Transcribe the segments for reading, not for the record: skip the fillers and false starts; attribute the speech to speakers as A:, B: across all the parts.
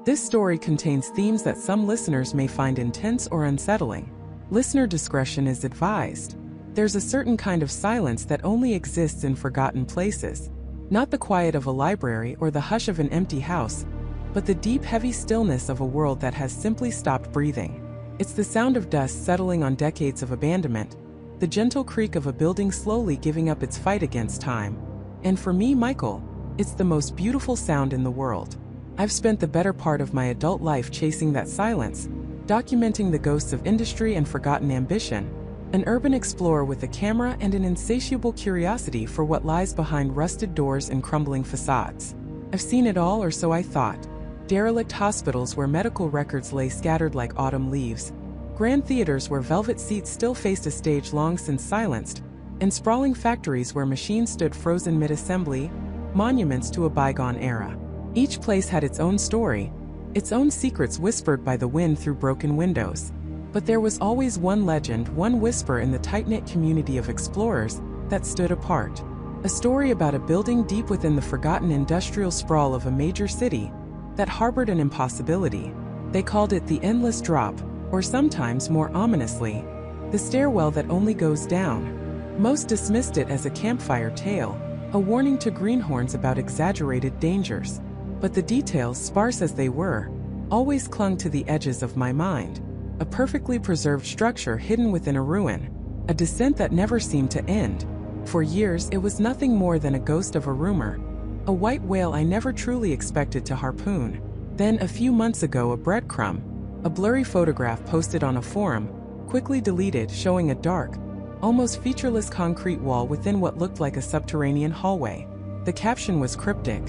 A: This story contains themes that some listeners may find intense or unsettling. Listener discretion is advised. There's a certain kind of silence that only exists in forgotten places. Not the quiet of a library or the hush of an empty house, but the deep, heavy stillness of a world that has simply stopped breathing. It's the sound of dust settling on decades of abandonment, the gentle creak of a building slowly giving up its fight against time. And for me, Michael, it's the most beautiful sound in the world. I've spent the better part of my adult life chasing that silence, documenting the ghosts of industry and forgotten ambition, an urban explorer with a camera and an insatiable curiosity for what lies behind rusted doors and crumbling facades. I've seen it all, or so I thought. Derelict hospitals where medical records lay scattered like autumn leaves, grand theaters where velvet seats still faced a stage long since silenced, and sprawling factories where machines stood frozen mid-assembly, monuments to a bygone era. Each place had its own story, its own secrets whispered by the wind through broken windows. But there was always one legend, one whisper in the tight-knit community of explorers that stood apart. A story about a building deep within the forgotten industrial sprawl of a major city that harbored an impossibility. They called it the endless drop, or sometimes more ominously, the stairwell that only goes down. Most dismissed it as a campfire tale, a warning to greenhorns about exaggerated dangers. But the details, sparse as they were, always clung to the edges of my mind. A perfectly preserved structure hidden within a ruin, a descent that never seemed to end. For years, it was nothing more than a ghost of a rumor, a white whale I never truly expected to harpoon. Then, a few months ago, a breadcrumb, a blurry photograph posted on a forum, quickly deleted, showing a dark, almost featureless concrete wall within what looked like a subterranean hallway. The caption was cryptic.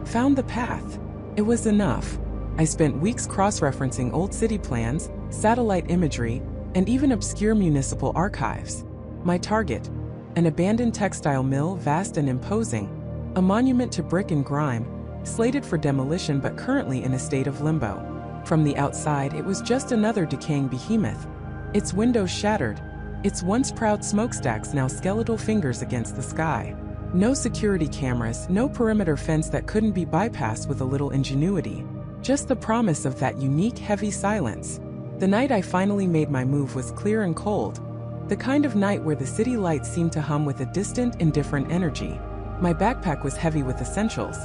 A: "Found the path." It was enough. I spent weeks cross-referencing old city plans, satellite imagery, and even obscure municipal archives. My target: an abandoned textile mill, vast and imposing, a monument to brick and grime, slated for demolition but currently in a state of limbo. From the outside, it was just another decaying behemoth, its windows shattered, its once proud smokestacks now skeletal fingers against the sky. No security cameras, no perimeter fence that couldn't be bypassed with a little ingenuity. Just the promise of that unique, heavy silence. The night I finally made my move was clear and cold, the kind of night where the city lights seemed to hum with a distant, indifferent energy. My backpack was heavy with essentials: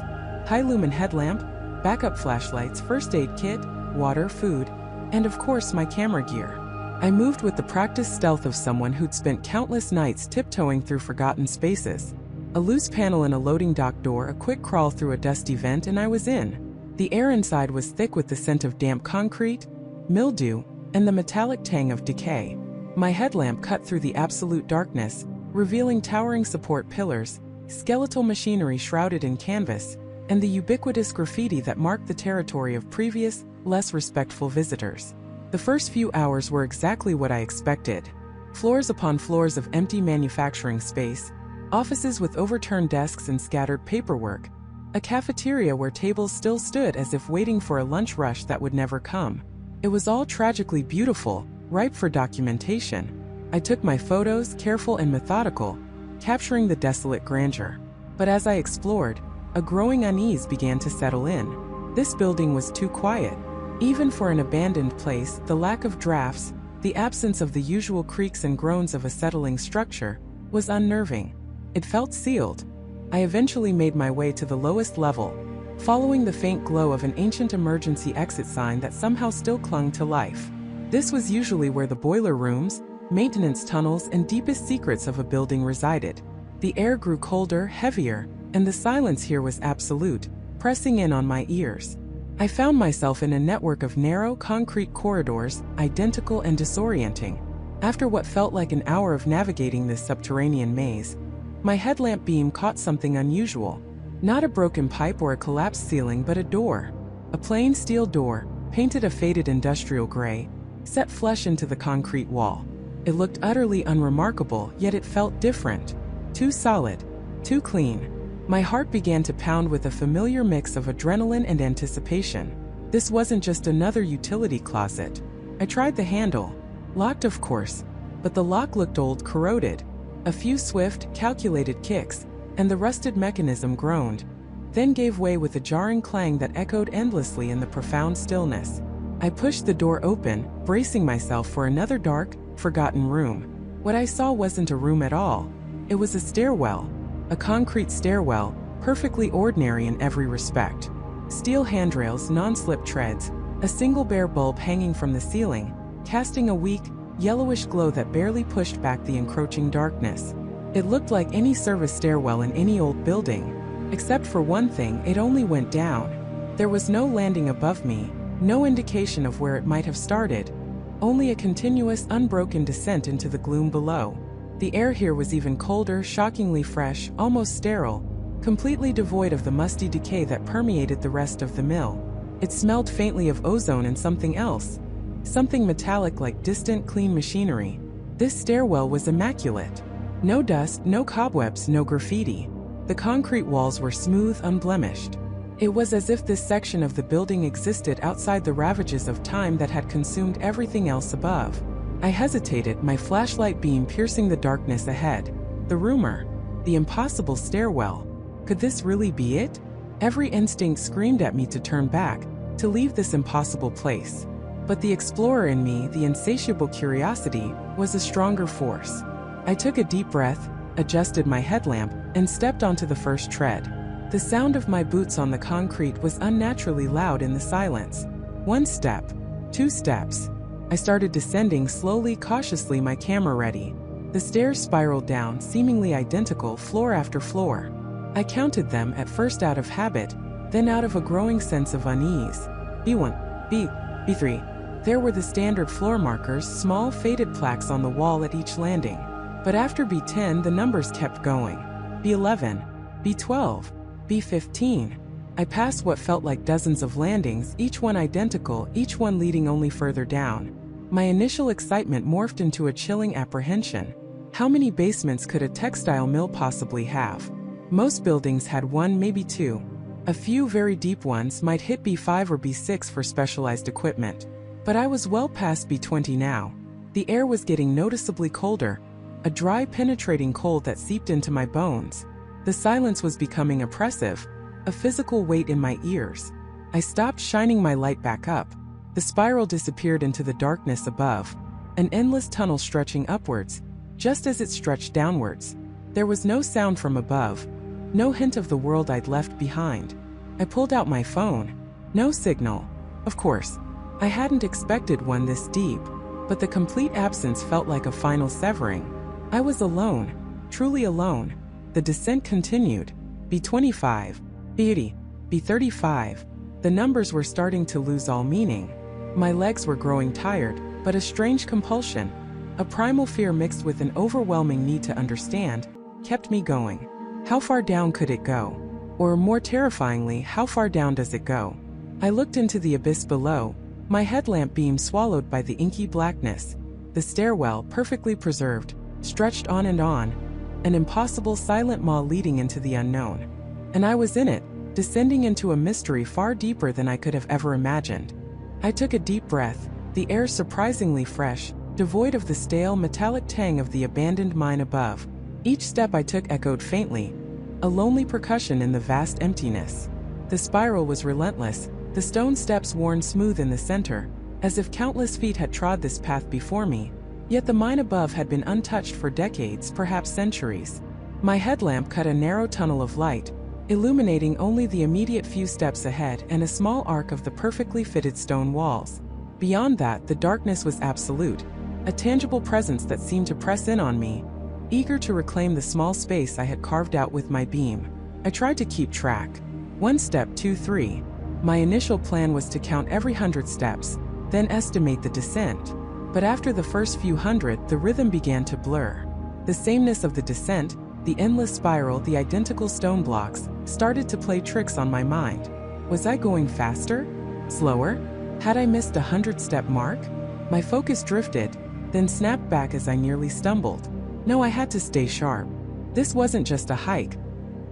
A: high-lumen headlamp, backup flashlights, first aid kit, water, food, and of course my camera gear. I moved with the practiced stealth of someone who'd spent countless nights tiptoeing through forgotten spaces. A loose panel in a loading dock door, a quick crawl through a dusty vent, and I was in. The air inside was thick with the scent of damp concrete, mildew, and the metallic tang of decay. My headlamp cut through the absolute darkness, revealing towering support pillars, skeletal machinery shrouded in canvas, and the ubiquitous graffiti that marked the territory of previous, less respectful visitors. The first few hours were exactly what I expected. Floors upon floors of empty manufacturing space, offices with overturned desks and scattered paperwork, a cafeteria where tables still stood as if waiting for a lunch rush that would never come. It was all tragically beautiful, ripe for documentation. I took my photos, careful and methodical, capturing the desolate grandeur. But as I explored, a growing unease began to settle in. This building was too quiet. Even for an abandoned place, the lack of drafts, the absence of the usual creaks and groans of a settling structure, was unnerving. It felt sealed. I eventually made my way to the lowest level, following the faint glow of an ancient emergency exit sign that somehow still clung to life. This was usually where the boiler rooms, maintenance tunnels, and deepest secrets of a building resided. The air grew colder, heavier, and the silence here was absolute, pressing in on my ears. I found myself in a network of narrow, concrete corridors, identical and disorienting. After what felt like an hour of navigating this subterranean maze, my headlamp beam caught something unusual. Not a broken pipe or a collapsed ceiling, but a door. A plain steel door, painted a faded industrial gray, set flush into the concrete wall. It looked utterly unremarkable, yet it felt different. Too solid, too clean. My heart began to pound with a familiar mix of adrenaline and anticipation. This wasn't just another utility closet. I tried the handle. Locked, of course, but the lock looked old, corroded. A few swift, calculated kicks, and the rusted mechanism groaned. then gave way with a jarring clang that echoed endlessly in the profound stillness. I pushed the door open, bracing myself for another dark, forgotten room. What I saw wasn't a room at all. It was a stairwell. A concrete stairwell, perfectly ordinary in every respect. Steel handrails, non-slip treads, a single bare bulb hanging from the ceiling, casting a weak, yellowish glow that barely pushed back the encroaching darkness. It looked like any service stairwell in any old building. Except for one thing, it only went down. There was no landing above me, no indication of where it might have started. Only a continuous, unbroken descent into the gloom below. The air here was even colder, shockingly fresh, almost sterile, completely devoid of the musty decay that permeated the rest of the mill. It smelled faintly of ozone and something else. Something metallic like distant, clean machinery. This stairwell was immaculate. No dust, no cobwebs, no graffiti. The concrete walls were smooth, unblemished. It was as if this section of the building existed outside the ravages of time that had consumed everything else above. I hesitated, my flashlight beam piercing the darkness ahead. The rumor. The impossible stairwell. Could this really be it? Every instinct screamed at me to turn back, to leave this impossible place. But the explorer in me, the insatiable curiosity, was a stronger force. I took a deep breath, adjusted my headlamp, and stepped onto the first tread. The sound of my boots on the concrete was unnaturally loud in the silence. 1 step, 2 steps. I started descending slowly, cautiously, my camera ready. The stairs spiraled down, seemingly identical, floor after floor. I counted them, at first out of habit, then out of a growing sense of unease. B1, B3. There were the standard floor markers, small faded plaques on the wall at each landing. But after B10 the numbers kept going. B11, B12, B15. I passed what felt like dozens of landings, each one identical, each one leading only further down. My initial excitement morphed into a chilling apprehension. How many basements could a textile mill possibly have? Most buildings had 1, maybe 2. A few very deep ones might hit B5 or B6 for specialized equipment. But I was well past B20 now. The air was getting noticeably colder, a dry, penetrating cold that seeped into my bones. The silence was becoming oppressive, a physical weight in my ears. I stopped, shining my light back up. The spiral disappeared into the darkness above, an endless tunnel stretching upwards, just as it stretched downwards. There was no sound from above, no hint of the world I'd left behind. I pulled out my phone. No signal. Of course, I hadn't expected one this deep, but the complete absence felt like a final severing. I was alone, truly alone. The descent continued. B25, B80, B35. The numbers were starting to lose all meaning. My legs were growing tired, but a strange compulsion, a primal fear mixed with an overwhelming need to understand, kept me going. How far down could it go? Or more terrifyingly, how far down does it go? I looked into the abyss below, my headlamp beam swallowed by the inky blackness. The stairwell, perfectly preserved, stretched on, an impossible silent maw leading into the unknown. And I was in it, descending into a mystery far deeper than I could have ever imagined. I took a deep breath, the air surprisingly fresh, devoid of the stale, metallic tang of the abandoned mine above. Each step I took echoed faintly, a lonely percussion in the vast emptiness. The spiral was relentless, the stone steps worn smooth in the center, as if countless feet had trod this path before me. Yet the mine above had been untouched for decades, perhaps centuries. My headlamp cut a narrow tunnel of light, illuminating only the immediate few steps ahead and a small arc of the perfectly fitted stone walls. Beyond that, the darkness was absolute, a tangible presence that seemed to press in on me, eager to reclaim the small space I had carved out with my beam. I tried to keep track. 1 step, 2, 3. My initial plan was to count every 100 steps, then estimate the descent. But after the first few hundred, the rhythm began to blur. The sameness of the descent, the endless spiral, the identical stone blocks, started to play tricks on my mind. Was I going faster? Slower? Had I missed a 100-step mark? My focus drifted, then snapped back as I nearly stumbled. No, I had to stay sharp. This wasn't just a hike.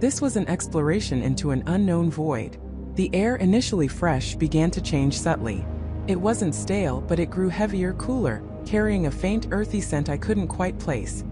A: This was an exploration into an unknown void. The air, initially fresh, began to change subtly. It wasn't stale, but it grew heavier, cooler, carrying a faint, earthy scent I couldn't quite place.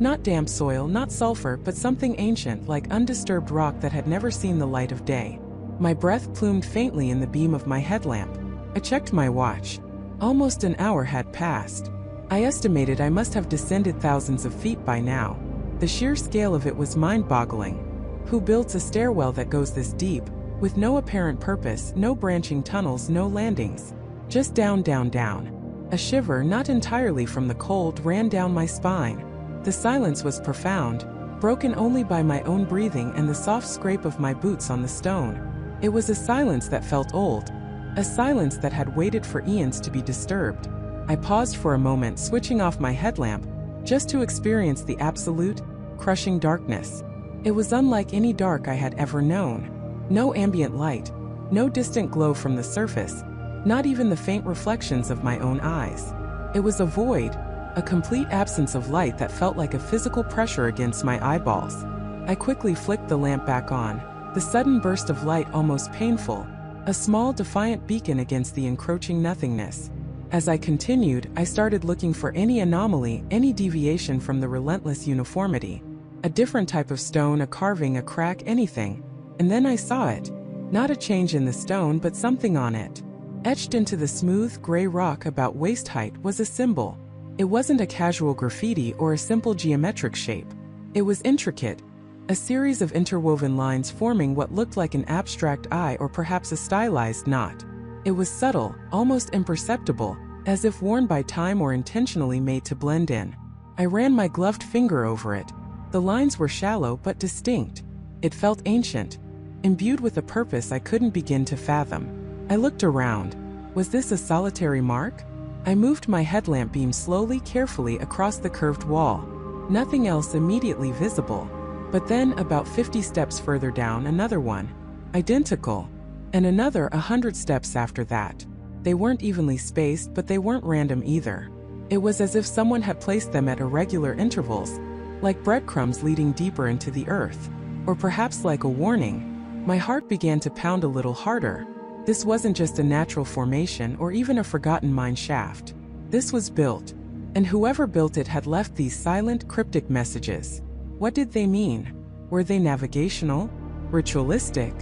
A: Not damp soil, not sulfur, but something ancient, like undisturbed rock that had never seen the light of day. My breath plumed faintly in the beam of my headlamp. I checked my watch. Almost an hour had passed. I estimated I must have descended thousands of feet by now. The sheer scale of it was mind-boggling. Who builds a stairwell that goes this deep, with no apparent purpose, no branching tunnels, no landings? Just down, down, down. A shiver, not entirely from the cold, ran down my spine. The silence was profound, broken only by my own breathing and the soft scrape of my boots on the stone. It was a silence that felt old, a silence that had waited for eons to be disturbed. I paused for a moment, switching off my headlamp, just to experience the absolute, crushing darkness. It was unlike any dark I had ever known. No ambient light, no distant glow from the surface, not even the faint reflections of my own eyes. It was a void, a complete absence of light that felt like a physical pressure against my eyeballs. I quickly flicked the lamp back on, the sudden burst of light almost painful, a small defiant beacon against the encroaching nothingness. As I continued, I started looking for any anomaly, any deviation from the relentless uniformity. A different type of stone, a carving, a crack, anything. And then I saw it. Not a change in the stone, but something on it. Etched into the smooth, gray rock about waist height was a symbol. It wasn't a casual graffiti or a simple geometric shape. It was intricate, a series of interwoven lines forming what looked like an abstract eye or perhaps a stylized knot. It was subtle, almost imperceptible, as if worn by time or intentionally made to blend in. I ran my gloved finger over it. The lines were shallow but distinct. It felt ancient, imbued with a purpose I couldn't begin to fathom. I looked around. Was this a solitary mark? I moved my headlamp beam slowly, carefully across the curved wall. Nothing else immediately visible. But then, about 50 steps further down, another one. Identical. And another 100 steps after that. They weren't evenly spaced, but they weren't random either. It was as if someone had placed them at irregular intervals, like breadcrumbs leading deeper into the earth. Or perhaps like a warning. My heart began to pound a little harder. This wasn't just a natural formation or even a forgotten mine shaft. This was built. And whoever built it had left these silent, cryptic messages. What did they mean? Were they navigational? Ritualistic?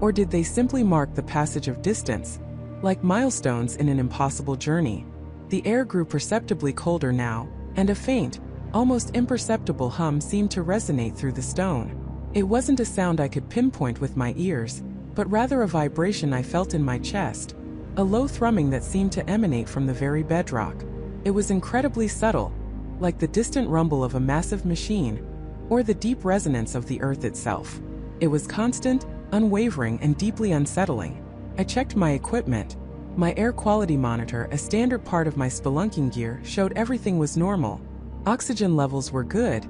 A: Or did they simply mark the passage of distance, like milestones in an impossible journey? The air grew perceptibly colder now, and a faint, almost imperceptible hum seemed to resonate through the stone. It wasn't a sound I could pinpoint with my ears, but rather a vibration I felt in my chest, a low thrumming that seemed to emanate from the very bedrock. It was incredibly subtle, like the distant rumble of a massive machine, or the deep resonance of the earth itself. It was constant, unwavering, and deeply unsettling. I checked my equipment. My air quality monitor, a standard part of my spelunking gear, showed everything was normal. Oxygen levels were good.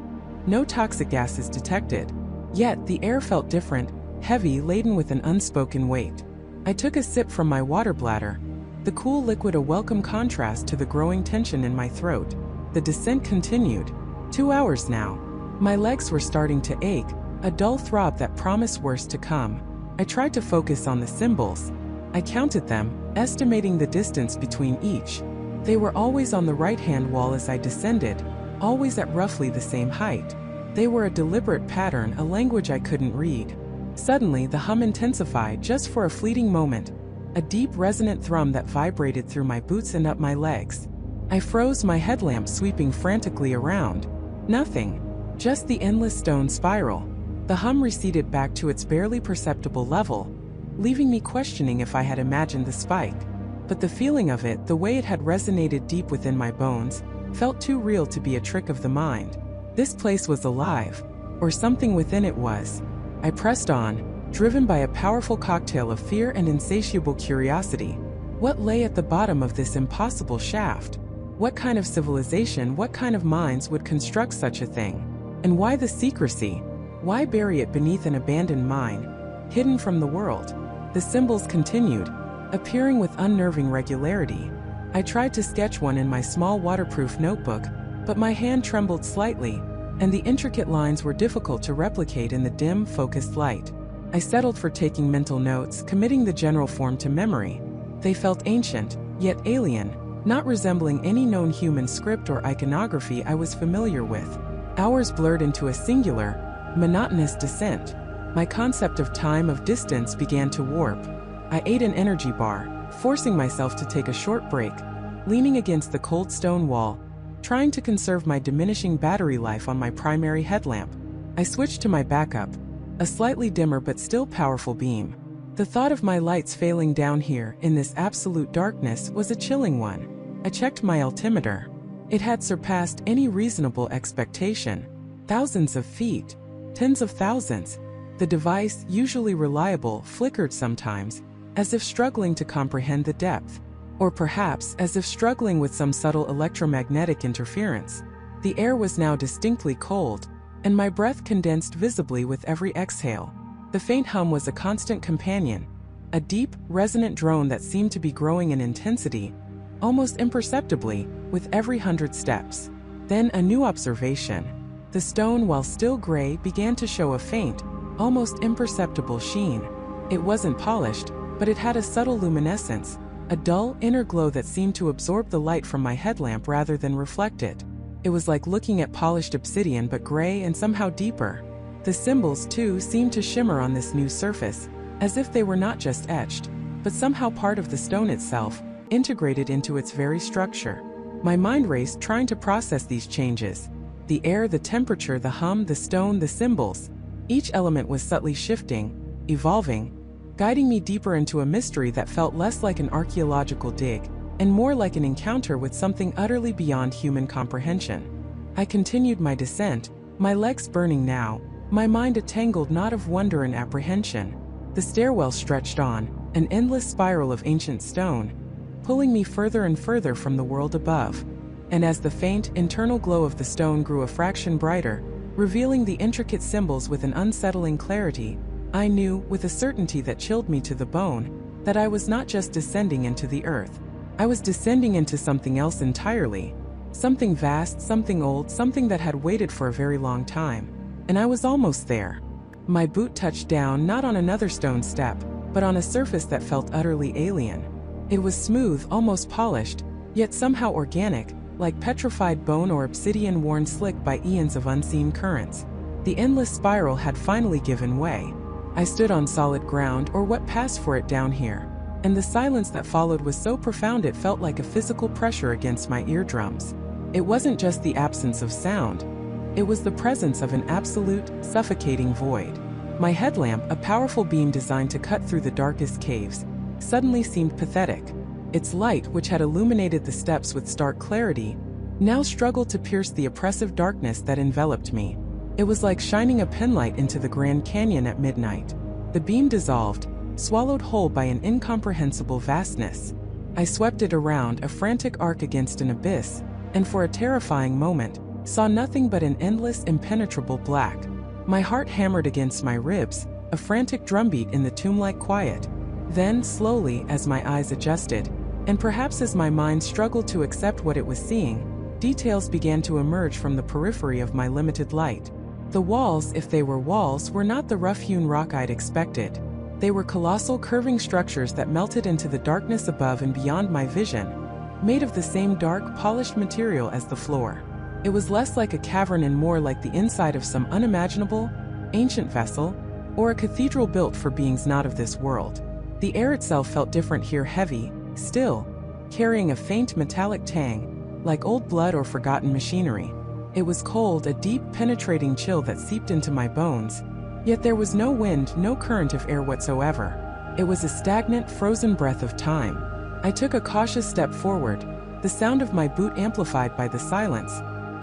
A: No toxic gases detected. Yet the air felt different, heavy, laden with an unspoken weight. I took a sip from my water bladder, the cool liquid a welcome contrast to the growing tension in my throat. The descent continued. 2 hours now. My legs were starting to ache, a dull throb that promised worse to come. I tried to focus on the symbols. I counted them, estimating the distance between each. They were always on the right-hand wall as I descended, always at roughly the same height. They were a deliberate pattern, a language I couldn't read. Suddenly, the hum intensified just for a fleeting moment, a deep, resonant thrum that vibrated through my boots and up my legs. I froze, my headlamp sweeping frantically around. Nothing. Just the endless stone spiral. The hum receded back to its barely perceptible level, leaving me questioning if I had imagined the spike. But the feeling of it, the way it had resonated deep within my bones, felt too real to be a trick of the mind. This place was alive, or something within it was. I pressed on, driven by a powerful cocktail of fear and insatiable curiosity. What lay at the bottom of this impossible shaft? What kind of civilization, what kind of minds would construct such a thing? And why the secrecy? Why bury it beneath an abandoned mine, hidden from the world? The symbols continued, appearing with unnerving regularity. I tried to sketch one in my small waterproof notebook, but my hand trembled slightly, and the intricate lines were difficult to replicate in the dim, focused light. I settled for taking mental notes, committing the general form to memory. They felt ancient, yet alien, not resembling any known human script or iconography I was familiar with. Hours blurred into a singular, monotonous descent. My concept of time, of distance, began to warp. I ate an energy bar, forcing myself to take a short break, leaning against the cold stone wall, trying to conserve my diminishing battery life on my primary headlamp. I switched to my backup, a slightly dimmer but still powerful beam. The thought of my lights failing down here in this absolute darkness was a chilling one. I checked my altimeter. It had surpassed any reasonable expectation. Thousands of feet, tens of thousands. The device, usually reliable, flickered sometimes, as if struggling to comprehend the depth, or perhaps as if struggling with some subtle electromagnetic interference. The air was now distinctly cold, and my breath condensed visibly with every exhale. The faint hum was a constant companion, a deep, resonant drone that seemed to be growing in intensity, almost imperceptibly, with every 100 steps. Then a new observation. The stone, while still gray, began to show a faint, almost imperceptible sheen. It wasn't polished, but it had a subtle luminescence, a dull, inner glow that seemed to absorb the light from my headlamp rather than reflect it. It was like looking at polished obsidian, but gray and somehow deeper. The symbols, too, seemed to shimmer on this new surface, as if they were not just etched, but somehow part of the stone itself, integrated into its very structure. My mind raced, trying to process these changes. The air, the temperature, the hum, the stone, the symbols. Each element was subtly shifting, evolving, guiding me deeper into a mystery that felt less like an archaeological dig, and more like an encounter with something utterly beyond human comprehension. I continued my descent, my legs burning now, my mind a tangled knot of wonder and apprehension. The stairwell stretched on, an endless spiral of ancient stone, pulling me further and further from the world above. And as the faint, internal glow of the stone grew a fraction brighter, revealing the intricate symbols with an unsettling clarity, I knew, with a certainty that chilled me to the bone, that I was not just descending into the earth. I was descending into something else entirely. Something vast, something old, something that had waited for a very long time. And I was almost there. My boot touched down not on another stone step, but on a surface that felt utterly alien. It was smooth, almost polished, yet somehow organic, like petrified bone or obsidian worn slick by eons of unseen currents. The endless spiral had finally given way. I stood on solid ground, or what passed for it down here, and the silence that followed was so profound it felt like a physical pressure against my eardrums. It wasn't just the absence of sound. It was the presence of an absolute, suffocating void. My headlamp, a powerful beam designed to cut through the darkest caves, suddenly seemed pathetic. Its light, which had illuminated the steps with stark clarity, now struggled to pierce the oppressive darkness that enveloped me. It was like shining a penlight into the Grand Canyon at midnight. The beam dissolved, swallowed whole by an incomprehensible vastness. I swept it around, a frantic arc against an abyss, and for a terrifying moment, saw nothing but an endless, impenetrable black. My heart hammered against my ribs, a frantic drumbeat in the tomb-like quiet. Then, slowly, as my eyes adjusted, and perhaps as my mind struggled to accept what it was seeing, details began to emerge from the periphery of my limited light. The walls, if they were walls, were not the rough-hewn rock I'd expected. They were colossal, curving structures that melted into the darkness above and beyond my vision, made of the same dark, polished material as the floor. It was less like a cavern and more like the inside of some unimaginable, ancient vessel, or a cathedral built for beings not of this world. The air itself felt different here, heavy, still, carrying a faint metallic tang, like old blood or forgotten machinery. It was cold, a deep, penetrating chill that seeped into my bones, yet there was no wind, no current of air whatsoever. It was a stagnant, frozen breath of time. I took a cautious step forward, the sound of my boot amplified by the silence,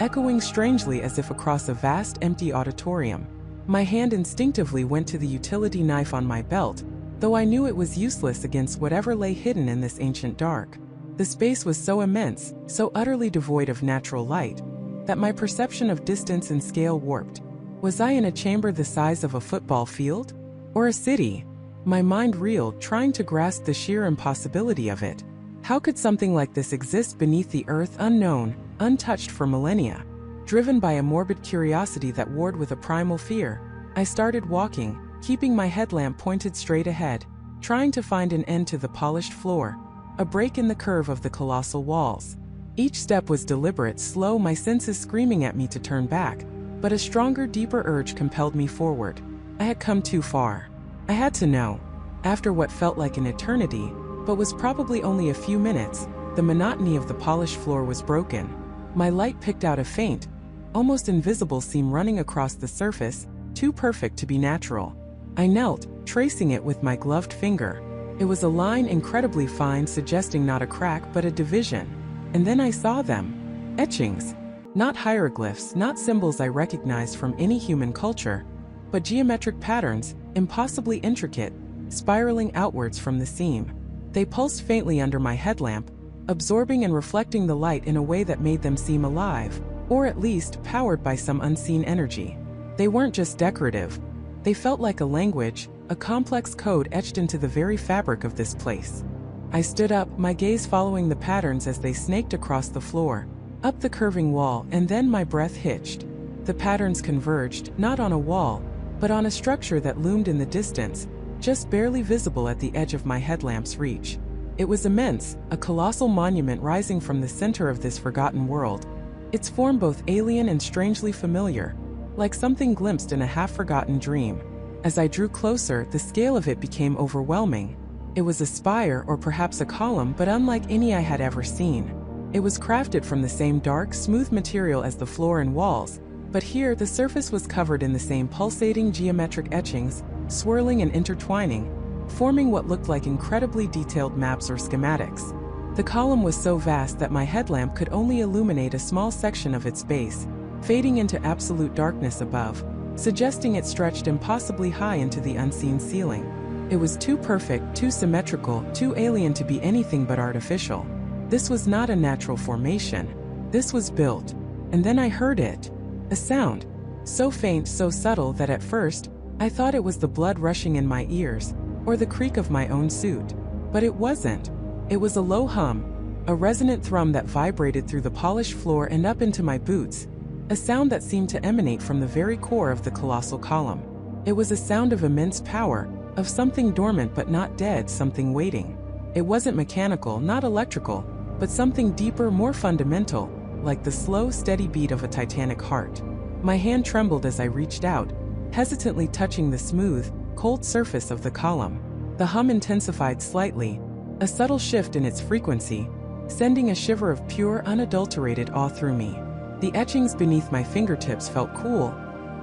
A: echoing strangely as if across a vast, empty auditorium. My hand instinctively went to the utility knife on my belt, though I knew it was useless against whatever lay hidden in this ancient dark. The space was so immense, so utterly devoid of natural light, that my perception of distance and scale warped. Was I in a chamber the size of a football field? Or a city? My mind reeled, trying to grasp the sheer impossibility of it. How could something like this exist beneath the earth, unknown, untouched for millennia? Driven by a morbid curiosity that warred with a primal fear, I started walking, keeping my headlamp pointed straight ahead, trying to find an end to the polished floor, a break in the curve of the colossal walls. Each step was deliberate, slow, my senses screaming at me to turn back, but a stronger, deeper urge compelled me forward. I had come too far. I had to know. After what felt like an eternity, but was probably only a few minutes, the monotony of the polished floor was broken. My light picked out a faint, almost invisible seam running across the surface, too perfect to be natural. I knelt, tracing it with my gloved finger. It was a line incredibly fine, suggesting not a crack but a division. And then I saw them. Etchings. Not hieroglyphs, not symbols I recognized from any human culture, but geometric patterns, impossibly intricate, spiraling outwards from the seam. They pulsed faintly under my headlamp, absorbing and reflecting the light in a way that made them seem alive, or at least powered by some unseen energy. They weren't just decorative. They felt like a language, a complex code etched into the very fabric of this place. I stood up, my gaze following the patterns as they snaked across the floor, up the curving wall, and then my breath hitched. The patterns converged, not on a wall, but on a structure that loomed in the distance, just barely visible at the edge of my headlamp's reach. It was immense, a colossal monument rising from the center of this forgotten world, its form both alien and strangely familiar, like something glimpsed in a half-forgotten dream. As I drew closer, the scale of it became overwhelming. It was a spire or perhaps a column, but unlike any I had ever seen. It was crafted from the same dark, smooth material as the floor and walls, but here the surface was covered in the same pulsating geometric etchings, swirling and intertwining, forming what looked like incredibly detailed maps or schematics. The column was so vast that my headlamp could only illuminate a small section of its base, fading into absolute darkness above, suggesting it stretched impossibly high into the unseen ceiling. It was too perfect, too symmetrical, too alien to be anything but artificial. This was not a natural formation. This was built. And then I heard it. A sound. So faint, so subtle that at first, I thought it was the blood rushing in my ears, or the creak of my own suit. But it wasn't. It was a low hum, a resonant thrum that vibrated through the polished floor and up into my boots, a sound that seemed to emanate from the very core of the colossal column. It was a sound of immense power, of something dormant but not dead, something waiting. It wasn't mechanical, not electrical, but something deeper, more fundamental, like the slow, steady beat of a titanic heart. My hand trembled as I reached out, hesitantly touching the smooth, cold surface of the column. The hum intensified slightly, a subtle shift in its frequency, sending a shiver of pure, unadulterated awe through me. The etchings beneath my fingertips felt cool,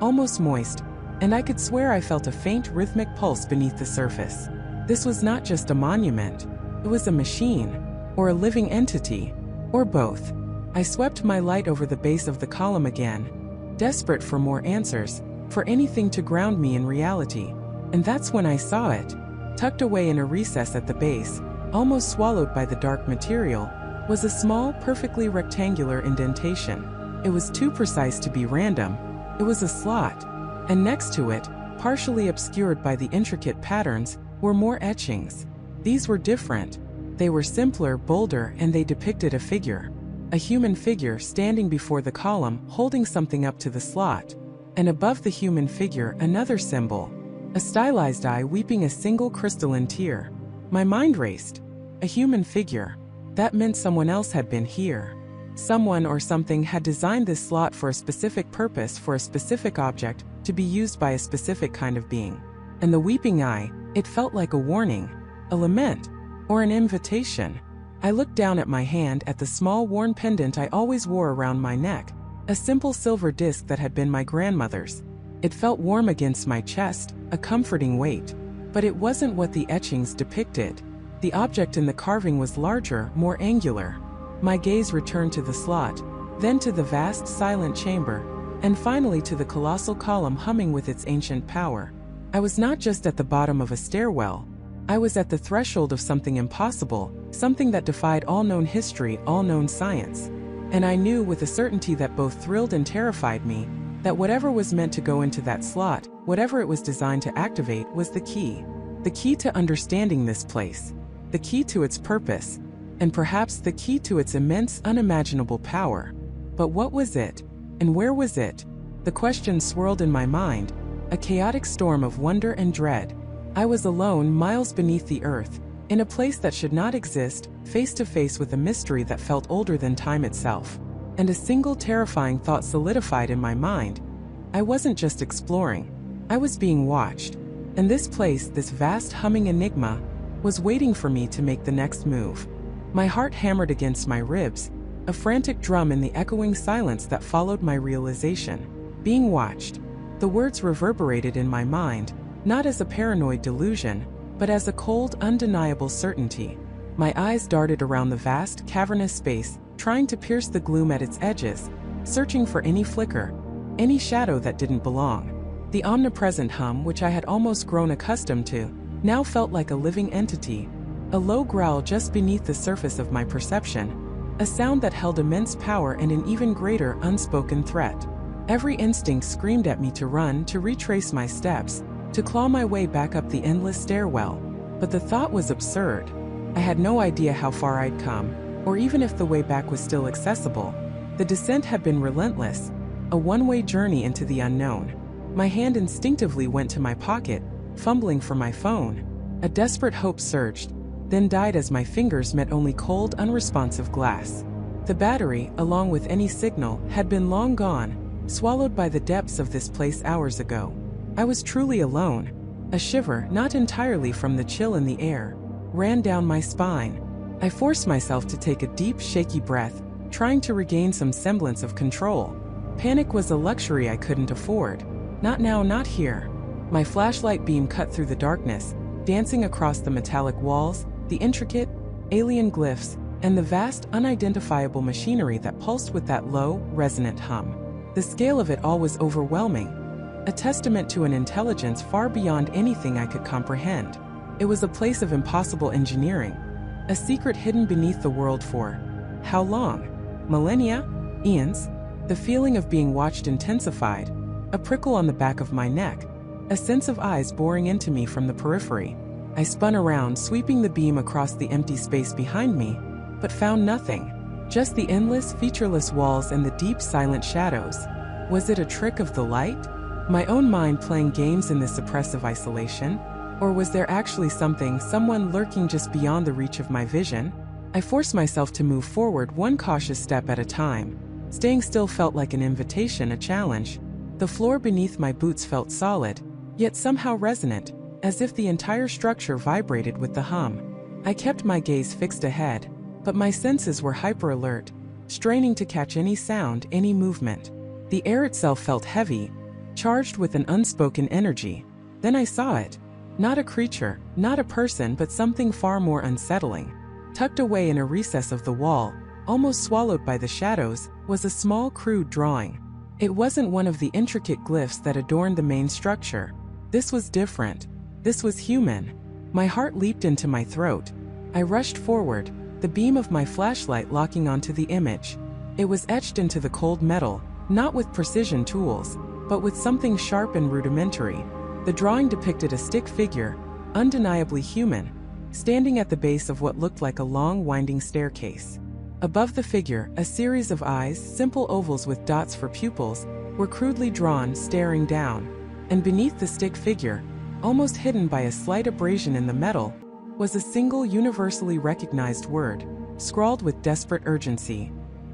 A: almost moist, and I could swear I felt a faint, rhythmic pulse beneath the surface. This was not just a monument, it was a machine, or a living entity, or both. I swept my light over the base of the column again, desperate for more answers, for anything to ground me in reality. And that's when I saw it. Tucked away in a recess at the base, almost swallowed by the dark material, was a small, perfectly rectangular indentation. It was too precise to be random. It was a slot. And next to it, partially obscured by the intricate patterns, were more etchings. These were different. They were simpler, bolder, and they depicted a figure. A human figure standing before the column, holding something up to the slot. And above the human figure, another symbol. A stylized eye weeping a single crystalline tear. My mind raced. A human figure. That meant someone else had been here. Someone or something had designed this slot for a specific purpose, for a specific object, to be used by a specific kind of being. And the weeping eye, it felt like a warning, a lament, or an invitation. I looked down at my hand, at the small worn pendant I always wore around my neck, a simple silver disc that had been my grandmother's. It felt warm against my chest, a comforting weight. But it wasn't what the etchings depicted. The object in the carving was larger, more angular. My gaze returned to the slot, then to the vast, silent chamber, and finally to the colossal column humming with its ancient power. I was not just at the bottom of a stairwell. I was at the threshold of something impossible, something that defied all known history, all known science. And I knew with a certainty that both thrilled and terrified me, that whatever was meant to go into that slot, whatever it was designed to activate, was the key. The key to understanding this place. The key to its purpose. And perhaps the key to its immense, unimaginable power. But what was it? And where was it? The question swirled in my mind, a chaotic storm of wonder and dread. I was alone, miles beneath the earth, in a place that should not exist, face to face with a mystery that felt older than time itself. And a single terrifying thought solidified in my mind. I wasn't just exploring. I was being watched. And this place, this vast humming enigma, was waiting for me to make the next move. My heart hammered against my ribs, a frantic drum in the echoing silence that followed my realization. Being watched. The words reverberated in my mind, not as a paranoid delusion, but as a cold, undeniable certainty. My eyes darted around the vast, cavernous space, trying to pierce the gloom at its edges, searching for any flicker, any shadow that didn't belong. The omnipresent hum, which I had almost grown accustomed to, now felt like a living entity, a low growl just beneath the surface of my perception, a sound that held immense power and an even greater unspoken threat. Every instinct screamed at me to run, to retrace my steps, to claw my way back up the endless stairwell. But the thought was absurd. I had no idea how far I'd come, or even if the way back was still accessible. The descent had been relentless, a one-way journey into the unknown. My hand instinctively went to my pocket, fumbling for my phone. A desperate hope surged, then died as my fingers met only cold, unresponsive glass. The battery, along with any signal, had been long gone, swallowed by the depths of this place hours ago. I was truly alone. A shiver, not entirely from the chill in the air, ran down my spine. I forced myself to take a deep, shaky breath, trying to regain some semblance of control. Panic was a luxury I couldn't afford. Not now, not here. My flashlight beam cut through the darkness, dancing across the metallic walls, the intricate, alien glyphs, and the vast, unidentifiable machinery that pulsed with that low, resonant hum. The scale of it all was overwhelming, a testament to an intelligence far beyond anything I could comprehend. It was a place of impossible engineering, a secret hidden beneath the world for how long? Millennia? Eons? The feeling of being watched intensified, a prickle on the back of my neck, a sense of eyes boring into me from the periphery. I spun around, sweeping the beam across the empty space behind me, but found nothing. Just the endless, featureless walls and the deep, silent shadows. Was it a trick of the light? My own mind playing games in this oppressive isolation? Or was there actually someone lurking just beyond the reach of my vision? I forced myself to move forward one cautious step at a time. Staying still felt like an invitation, a challenge. The floor beneath my boots felt solid, yet somehow resonant, as if the entire structure vibrated with the hum. I kept my gaze fixed ahead, but my senses were hyper-alert, straining to catch any sound, any movement. The air itself felt heavy, charged with an unspoken energy. Then I saw it. Not a creature, not a person, but something far more unsettling. Tucked away in a recess of the wall, almost swallowed by the shadows, was a small, crude drawing. It wasn't one of the intricate glyphs that adorned the main structure. This was different. This was human. My heart leaped into my throat. I rushed forward, the beam of my flashlight locking onto the image. It was etched into the cold metal, not with precision tools, but with something sharp and rudimentary. The drawing depicted a stick figure, undeniably human, standing at the base of what looked like a long, winding staircase. Above the figure, a series of eyes, simple ovals with dots for pupils, were crudely drawn, staring down. And beneath the stick figure, almost hidden by a slight abrasion in the metal, was a single universally recognized word, scrawled with desperate urgency.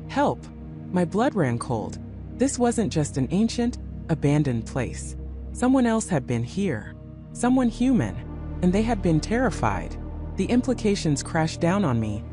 A: Help! My blood ran cold. This wasn't just an ancient, abandoned place. Someone else had been here. Someone human. And they had been terrified. The implications crashed down on me,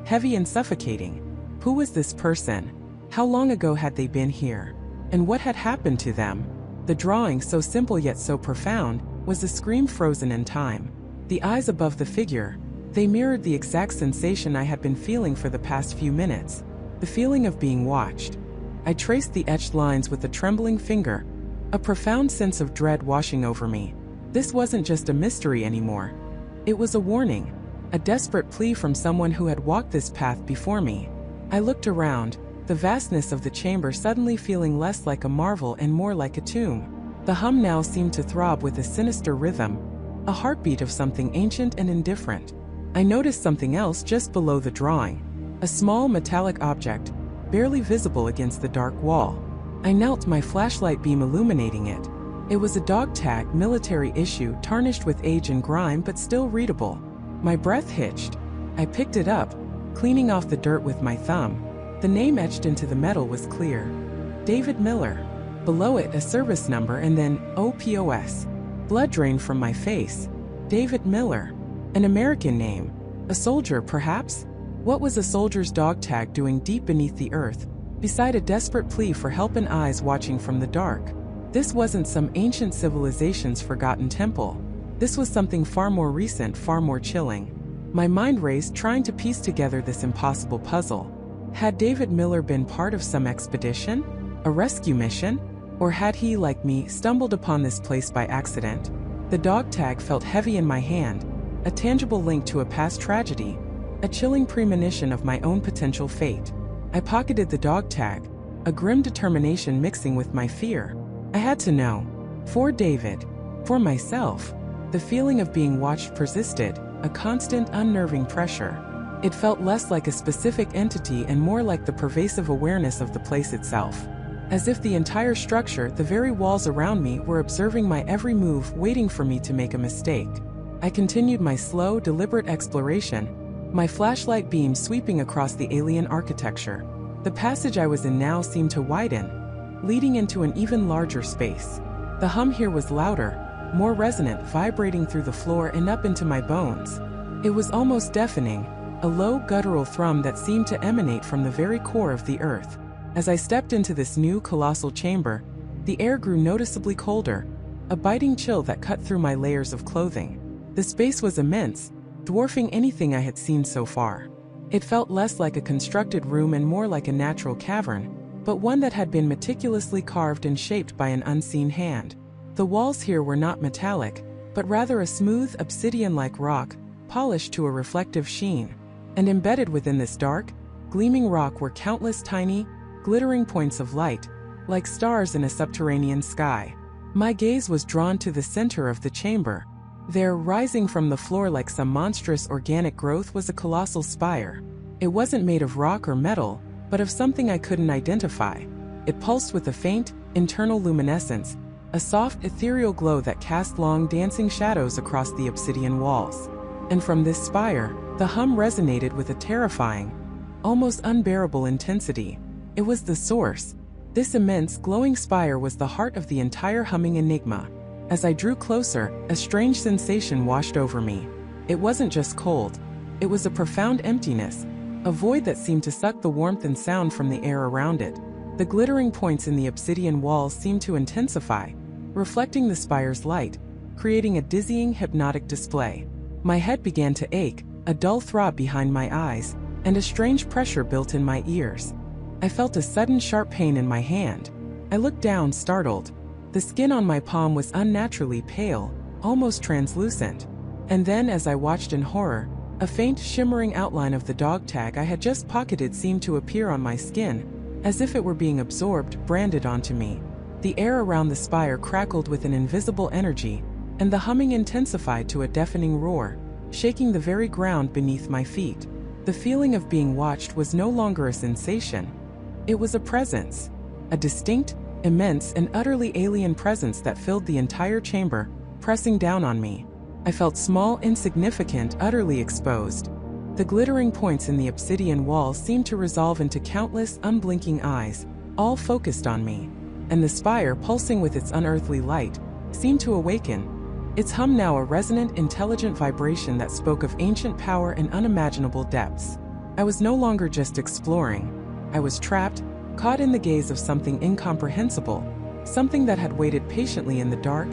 A: heavy and suffocating. Who was this person? How long ago had they been here? And what had happened to them? The drawing, so simple yet so profound, was a scream frozen in time. The eyes above the figure, they mirrored the exact sensation I had been feeling for the past few minutes. The feeling of being watched. I traced the etched lines with a trembling finger, a profound sense of dread washing over me. This wasn't just a mystery anymore. It was a warning, a desperate plea from someone who had walked this path before me. I looked around, the vastness of the chamber suddenly feeling less like a marvel and more like a tomb. The hum now seemed to throb with a sinister rhythm, a heartbeat of something ancient and indifferent. I noticed something else just below the drawing, a small metallic object, barely visible against the dark wall. I knelt, my flashlight beam illuminating it. It was a dog tag, military issue, tarnished with age and grime but still readable. My breath hitched. I picked it up, cleaning off the dirt with my thumb. The name etched into the metal was clear. David Miller. Below it, a service number, and then OPOS. Blood drained from my face. David Miller. An American name. A soldier, perhaps? What was a soldier's dog tag doing deep beneath the earth, beside a desperate plea for help and eyes watching from the dark? This wasn't some ancient civilization's forgotten temple. This was something far more recent, far more chilling. My mind raced, trying to piece together this impossible puzzle. Had David Miller been part of some expedition? A rescue mission? Or had he, like me, stumbled upon this place by accident? The dog tag felt heavy in my hand, a tangible link to a past tragedy, a chilling premonition of my own potential fate. I pocketed the dog tag, a grim determination mixing with my fear. I had to know. For David. For myself. The feeling of being watched persisted, a constant, unnerving pressure. It felt less like a specific entity and more like the pervasive awareness of the place itself. As if the entire structure, the very walls around me, were observing my every move, waiting for me to make a mistake. I continued my slow, deliberate exploration, my flashlight beam sweeping across the alien architecture. The passage I was in now seemed to widen, leading into an even larger space. The hum here was louder, more resonant, vibrating through the floor and up into my bones. It was almost deafening, a low, guttural thrum that seemed to emanate from the very core of the earth. As I stepped into this new, colossal chamber, the air grew noticeably colder, a biting chill that cut through my layers of clothing. The space was immense, dwarfing anything I had seen so far. It felt less like a constructed room and more like a natural cavern, but one that had been meticulously carved and shaped by an unseen hand. The walls here were not metallic, but rather a smooth, obsidian-like rock, polished to a reflective sheen. And embedded within this dark, gleaming rock were countless tiny, glittering points of light, like stars in a subterranean sky. My gaze was drawn to the center of the chamber. There, rising from the floor like some monstrous organic growth, was a colossal spire. It wasn't made of rock or metal, but of something I couldn't identify. It pulsed with a faint, internal luminescence, a soft, ethereal glow that cast long, dancing shadows across the obsidian walls. And from this spire, the hum resonated with a terrifying, almost unbearable intensity. It was the source. This immense, glowing spire was the heart of the entire humming enigma. As I drew closer, a strange sensation washed over me. It wasn't just cold. It was a profound emptiness, a void that seemed to suck the warmth and sound from the air around it. The glittering points in the obsidian walls seemed to intensify, reflecting the spire's light, creating a dizzying, hypnotic display. My head began to ache, a dull throb behind my eyes, and a strange pressure built in my ears. I felt a sudden sharp pain in my hand. I looked down, startled. The skin on my palm was unnaturally pale, almost translucent. And then, as I watched in horror, a faint, shimmering outline of the dog tag I had just pocketed seemed to appear on my skin, as if it were being absorbed, branded onto me. The air around the spire crackled with an invisible energy, and the humming intensified to a deafening roar, shaking the very ground beneath my feet. The feeling of being watched was no longer a sensation. It was a presence. A distinct, immense, and utterly alien presence that filled the entire chamber, pressing down on me. I felt small, insignificant, utterly exposed. The glittering points in the obsidian wall seemed to resolve into countless, unblinking eyes, all focused on me. And the spire, pulsing with its unearthly light, seemed to awaken, its hum now a resonant, intelligent vibration that spoke of ancient power and unimaginable depths. I was no longer just exploring. I was trapped, caught in the gaze of something incomprehensible, something that had waited patiently in the dark,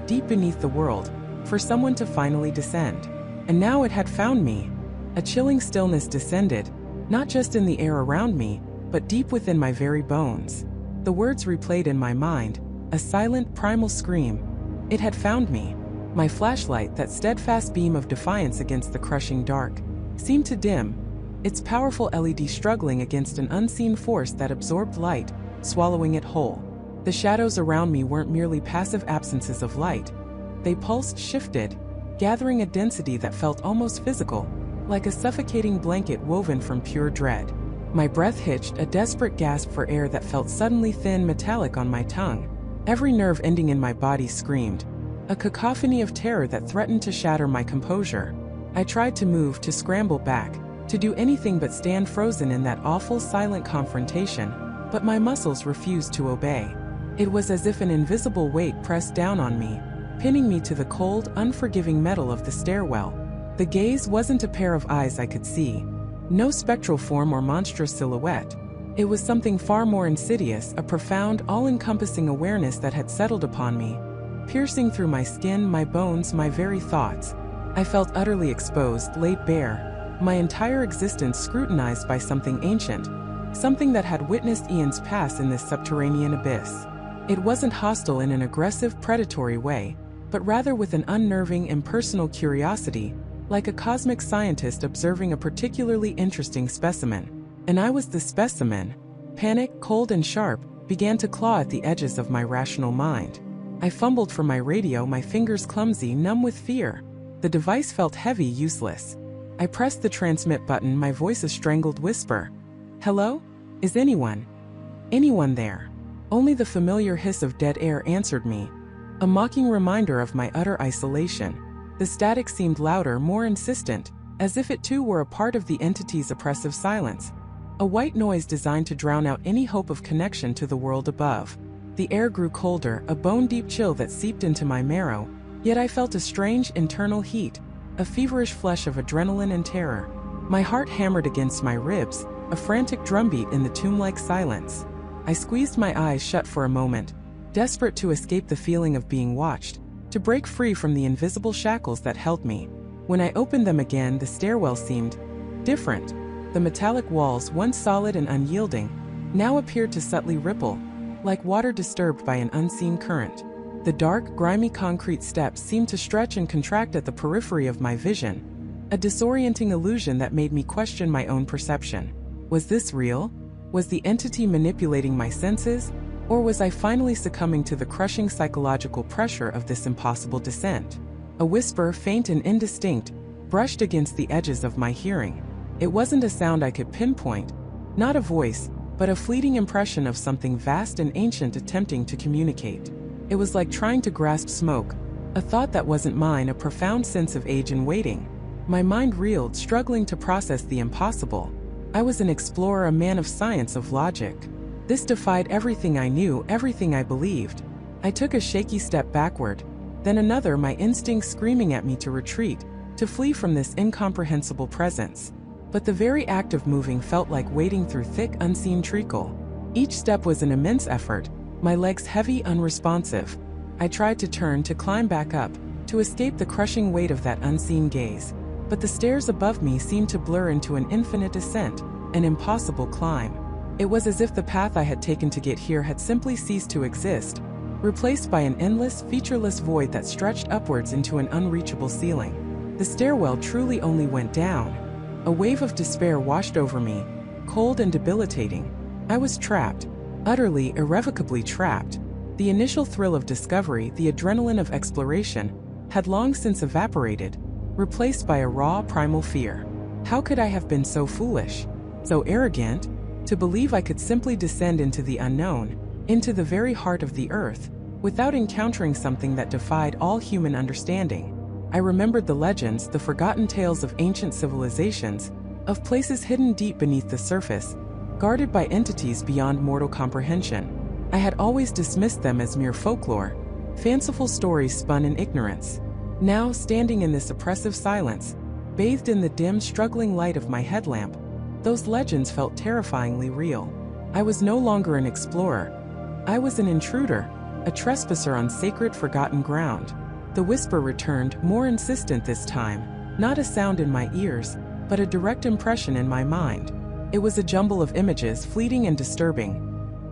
A: deep beneath the world, for someone to finally descend. And now it had found me. A chilling stillness descended, not just in the air around me, but deep within my very bones. The words replayed in my mind, a silent, primal scream. It had found me. My flashlight, that steadfast beam of defiance against the crushing dark, seemed to dim, its powerful LED struggling against an unseen force that absorbed light, swallowing it whole. The shadows around me weren't merely passive absences of light. They pulsed, shifted, gathering a density that felt almost physical, like a suffocating blanket woven from pure dread. My breath hitched, a desperate gasp for air that felt suddenly thin, metallic on my tongue. Every nerve ending in my body screamed, a cacophony of terror that threatened to shatter my composure. I tried to move, to scramble back, to do anything but stand frozen in that awful, silent confrontation, but my muscles refused to obey. It was as if an invisible weight pressed down on me, pinning me to the cold, unforgiving metal of the stairwell. The gaze wasn't a pair of eyes I could see. No spectral form or monstrous silhouette. It was something far more insidious, a profound, all-encompassing awareness that had settled upon me, piercing through my skin, my bones, my very thoughts. I felt utterly exposed, laid bare, my entire existence scrutinized by something ancient, something that had witnessed eons pass in this subterranean abyss. It wasn't hostile in an aggressive, predatory way, but rather with an unnerving, impersonal curiosity, like a cosmic scientist observing a particularly interesting specimen. And I was the specimen. Panic, cold and sharp, began to claw at the edges of my rational mind. I fumbled for my radio, my fingers clumsy, numb with fear. The device felt heavy, useless. I pressed the transmit button, my voice a strangled whisper. Hello? Is anyone there? Only the familiar hiss of dead air answered me, a mocking reminder of my utter isolation. The static seemed louder, more insistent, as if it too were a part of the entity's oppressive silence. A white noise designed to drown out any hope of connection to the world above. The air grew colder, a bone-deep chill that seeped into my marrow, yet I felt a strange internal heat, a feverish flush of adrenaline and terror. My heart hammered against my ribs, a frantic drumbeat in the tomb-like silence. I squeezed my eyes shut for a moment, desperate to escape the feeling of being watched, to break free from the invisible shackles that held me. When I opened them again, the stairwell seemed different. The metallic walls, once solid and unyielding, now appeared to subtly ripple, like water disturbed by an unseen current. The dark, grimy concrete steps seemed to stretch and contract at the periphery of my vision, a disorienting illusion that made me question my own perception. Was this real? Was the entity manipulating my senses? Or was I finally succumbing to the crushing psychological pressure of this impossible descent? A whisper, faint and indistinct, brushed against the edges of my hearing. It wasn't a sound I could pinpoint, not a voice, but a fleeting impression of something vast and ancient attempting to communicate. It was like trying to grasp smoke, a thought that wasn't mine, a profound sense of age and waiting. My mind reeled, struggling to process the impossible. I was an explorer, a man of science, of logic. This defied everything I knew, everything I believed. I took a shaky step backward, then another, my instincts screaming at me to retreat, to flee from this incomprehensible presence. But the very act of moving felt like wading through thick, unseen treacle. Each step was an immense effort, my legs heavy, unresponsive. I tried to turn, to climb back up, to escape the crushing weight of that unseen gaze. But the stairs above me seemed to blur into an infinite ascent, an impossible climb. It was as if the path I had taken to get here had simply ceased to exist, replaced by an endless, featureless void that stretched upwards into an unreachable ceiling. The stairwell truly only went down. A wave of despair washed over me, cold and debilitating. I was trapped, utterly, irrevocably trapped. The initial thrill of discovery, the adrenaline of exploration, had long since evaporated, replaced by a raw, primal fear. How could I have been so foolish, so arrogant, to believe I could simply descend into the unknown, into the very heart of the earth, without encountering something that defied all human understanding? I remembered the legends, the forgotten tales of ancient civilizations, of places hidden deep beneath the surface, guarded by entities beyond mortal comprehension. I had always dismissed them as mere folklore, fanciful stories spun in ignorance. Now, standing in this oppressive silence, bathed in the dim, struggling light of my headlamp, those legends felt terrifyingly real. I was no longer an explorer. I was an intruder, a trespasser on sacred, forgotten ground. The whisper returned, more insistent this time, not a sound in my ears, but a direct impression in my mind. It was a jumble of images, fleeting and disturbing.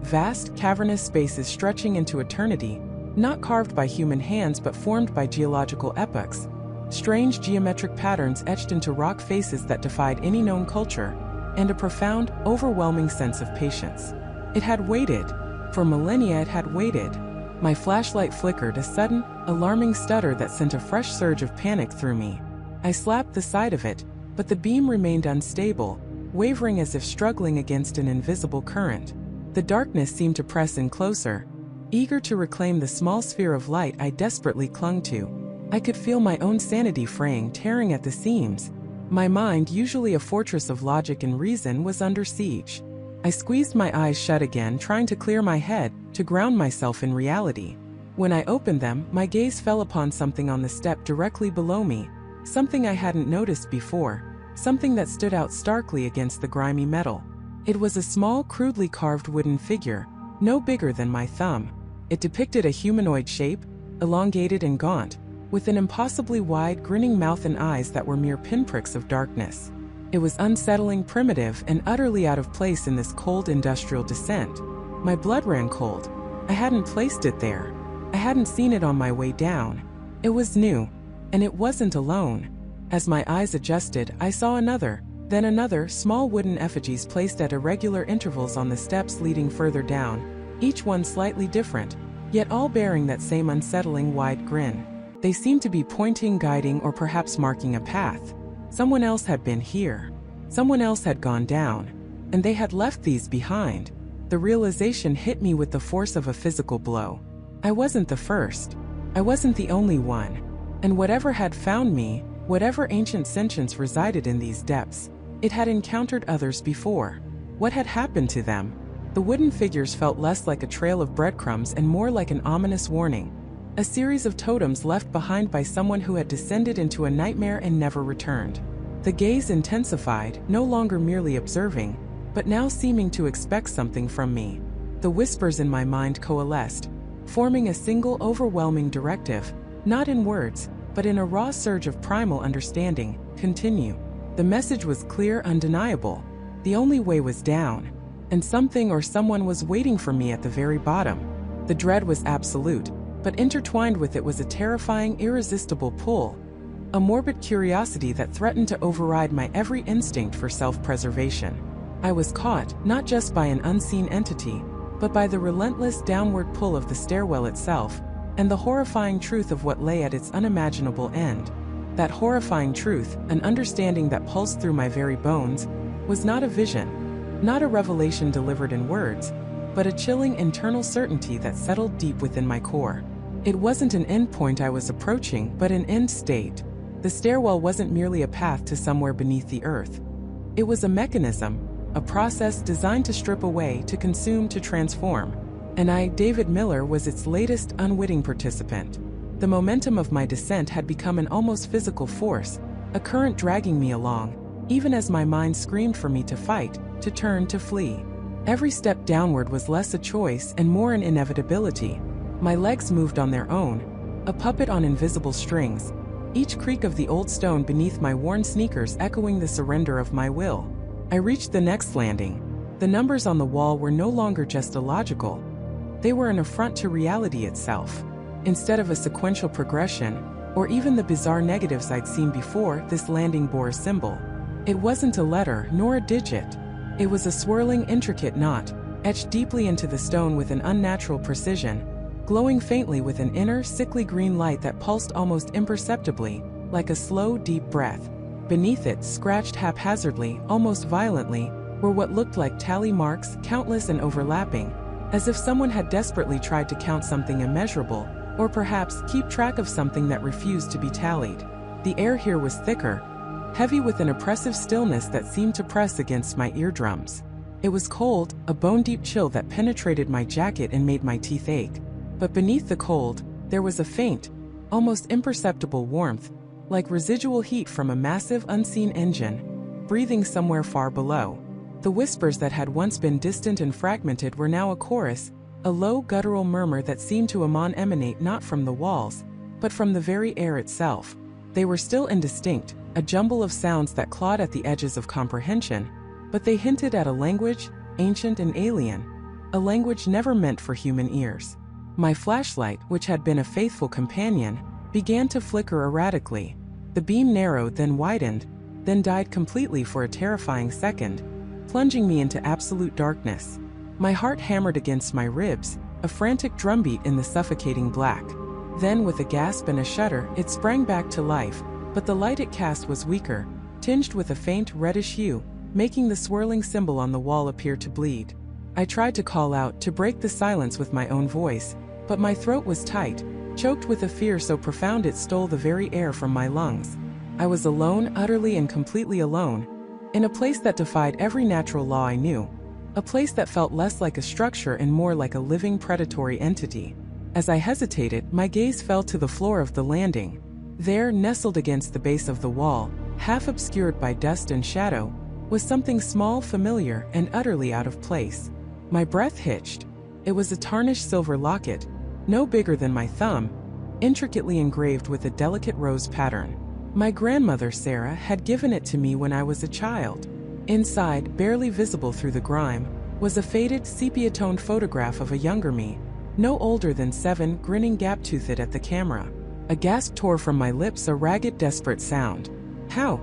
A: Vast, cavernous spaces stretching into eternity, not carved by human hands but formed by geological epochs. Strange geometric patterns etched into rock faces that defied any known culture, and a profound, overwhelming sense of patience. It had waited. For millennia it had waited. My flashlight flickered, a sudden, alarming stutter that sent a fresh surge of panic through me. I slapped the side of it, but the beam remained unstable, wavering as if struggling against an invisible current. The darkness seemed to press in closer, eager to reclaim the small sphere of light I desperately clung to. I could feel my own sanity fraying, tearing at the seams. My mind, usually a fortress of logic and reason, was under siege. I squeezed my eyes shut again, trying to clear my head, to ground myself in reality. When I opened them, my gaze fell upon something on the step directly below me, something I hadn't noticed before, something that stood out starkly against the grimy metal. It was a small, crudely carved wooden figure, no bigger than my thumb. It depicted a humanoid shape, elongated and gaunt, with an impossibly wide, grinning mouth and eyes that were mere pinpricks of darkness. It was unsettling, primitive, and utterly out of place in this cold industrial descent. My blood ran cold. I hadn't placed it there. I hadn't seen it on my way down. It was new, and it wasn't alone. As my eyes adjusted, I saw another, then another, small wooden effigies placed at irregular intervals on the steps leading further down, each one slightly different, yet all bearing that same unsettling wide grin. They seemed to be pointing, guiding, or perhaps marking a path. Someone else had been here. Someone else had gone down, and they had left these behind. The realization hit me with the force of a physical blow. I wasn't the first. I wasn't the only one. And whatever had found me, whatever ancient sentience resided in these depths, it had encountered others before. What had happened to them? The wooden figures felt less like a trail of breadcrumbs and more like an ominous warning. A series of totems left behind by someone who had descended into a nightmare and never returned. The gaze intensified, no longer merely observing, but now seeming to expect something from me. The whispers in my mind coalesced, forming a single overwhelming directive, not in words, but in a raw surge of primal understanding: continue. The message was clear, undeniable. The only way was down, and something or someone was waiting for me at the very bottom. The dread was absolute, but intertwined with it was a terrifying, irresistible pull, a morbid curiosity that threatened to override my every instinct for self-preservation. I was caught, not just by an unseen entity, but by the relentless downward pull of the stairwell itself, and the horrifying truth of what lay at its unimaginable end. That horrifying truth, an understanding that pulsed through my very bones, was not a vision, not a revelation delivered in words, but a chilling internal certainty that settled deep within my core. It wasn't an endpoint I was approaching, but an end state. The stairwell wasn't merely a path to somewhere beneath the earth. It was a mechanism, a process designed to strip away, to consume, to transform. And I, David Miller, was its latest unwitting participant. The momentum of my descent had become an almost physical force, a current dragging me along, even as my mind screamed for me to fight, to turn, to flee. Every step downward was less a choice and more an inevitability. My legs moved on their own, a puppet on invisible strings, each creak of the old stone beneath my worn sneakers echoing the surrender of my will. I reached the next landing. The numbers on the wall were no longer just illogical. They were an affront to reality itself. Instead of a sequential progression, or even the bizarre negatives I'd seen before, this landing bore a symbol. It wasn't a letter, nor a digit. It was a swirling, intricate knot, etched deeply into the stone with an unnatural precision, glowing faintly with an inner, sickly green light that pulsed almost imperceptibly, like a slow, deep breath. Beneath it, scratched haphazardly, almost violently, were what looked like tally marks, countless and overlapping, as if someone had desperately tried to count something immeasurable, or perhaps keep track of something that refused to be tallied. The air here was thicker, heavy with an oppressive stillness that seemed to press against my eardrums. It was cold, a bone-deep chill that penetrated my jacket and made my teeth ache. But beneath the cold, there was a faint, almost imperceptible warmth, like residual heat from a massive, unseen engine, breathing somewhere far below. The whispers that had once been distant and fragmented were now a chorus, a low, guttural murmur that seemed to emanate not from the walls, but from the very air itself. They were still indistinct, a jumble of sounds that clawed at the edges of comprehension, but they hinted at a language, ancient and alien, a language never meant for human ears. My flashlight, which had been a faithful companion, began to flicker erratically. The beam narrowed, then widened, then died completely for a terrifying second, plunging me into absolute darkness. My heart hammered against my ribs, a frantic drumbeat in the suffocating black. Then, with a gasp and a shudder, it sprang back to life, but the light it cast was weaker, tinged with a faint reddish hue, making the swirling symbol on the wall appear to bleed. I tried to call out, to break the silence with my own voice, but my throat was tight, choked with a fear so profound it stole the very air from my lungs. I was alone, utterly and completely alone, in a place that defied every natural law I knew. A place that felt less like a structure and more like a living predatory entity. As I hesitated, my gaze fell to the floor of the landing. There, nestled against the base of the wall, half obscured by dust and shadow, was something small, familiar, and utterly out of place. My breath hitched. It was a tarnished silver locket, no bigger than my thumb, intricately engraved with a delicate rose pattern. My grandmother, Sarah, had given it to me when I was a child. Inside, barely visible through the grime, was a faded, sepia-toned photograph of a younger me, no older than 7, grinning gap-toothed at the camera. A gasp tore from my lips, a ragged, desperate sound. How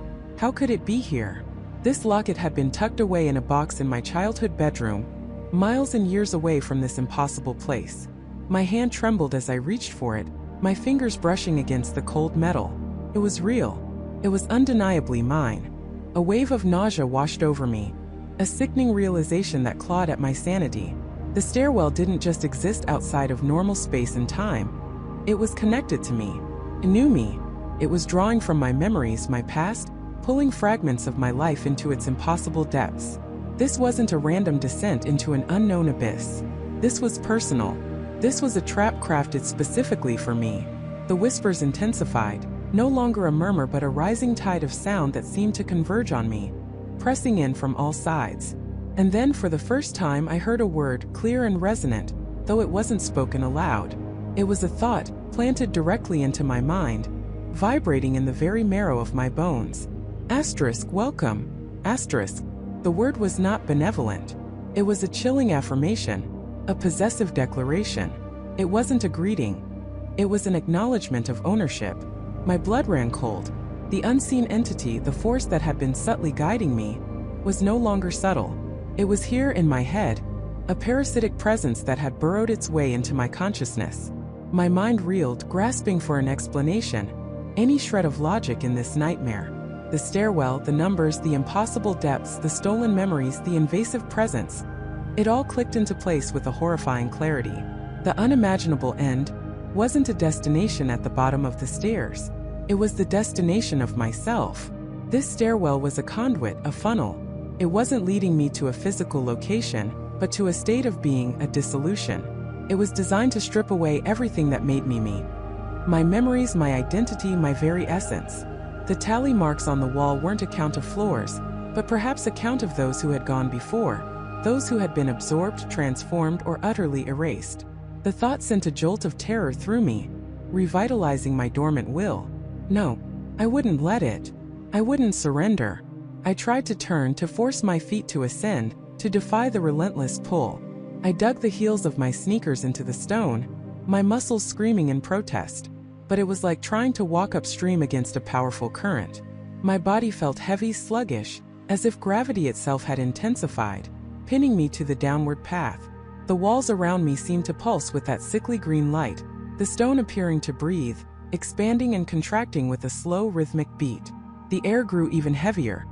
A: could it be here? This locket had been tucked away in a box in my childhood bedroom, miles and years away from this impossible place. My hand trembled as I reached for it, my fingers brushing against the cold metal. It was real. It was undeniably mine. A wave of nausea washed over me, a sickening realization that clawed at my sanity. The stairwell didn't just exist outside of normal space and time. It was connected to me. It knew me. It was drawing from my memories, my past, pulling fragments of my life into its impossible depths. This wasn't a random descent into an unknown abyss. This was personal. This was a trap crafted specifically for me. The whispers intensified, no longer a murmur but a rising tide of sound that seemed to converge on me, pressing in from all sides. And then for the first time I heard a word, clear and resonant, though it wasn't spoken aloud. It was a thought, planted directly into my mind, vibrating in the very marrow of my bones. Welcome. The word was not benevolent. It was a chilling affirmation, a possessive declaration. It wasn't a greeting. It was an acknowledgement of ownership. My blood ran cold. The unseen entity, the force that had been subtly guiding me, was no longer subtle. It was here in my head, a parasitic presence that had burrowed its way into my consciousness. My mind reeled, grasping for an explanation, any shred of logic in this nightmare. The stairwell, the numbers, the impossible depths, the stolen memories, the invasive presence. It all clicked into place with a horrifying clarity. The unimaginable end wasn't a destination at the bottom of the stairs. It was the destination of myself. This stairwell was a conduit, a funnel. It wasn't leading me to a physical location, but to a state of being, a dissolution. It was designed to strip away everything that made me me. My memories, my identity, my very essence. The tally marks on the wall weren't a count of floors, but perhaps a count of those who had gone before, those who had been absorbed, transformed, or utterly erased. The thought sent a jolt of terror through me, revitalizing my dormant will. No, I wouldn't let it. I wouldn't surrender. I tried to turn, to force my feet to ascend, to defy the relentless pull. I dug the heels of my sneakers into the stone, my muscles screaming in protest. But it was like trying to walk upstream against a powerful current. My body felt heavy, sluggish, as if gravity itself had intensified, pinning me to the downward path. The walls around me seemed to pulse with that sickly green light, the stone appearing to breathe, expanding and contracting with a slow, rhythmic beat. The air grew even heavier,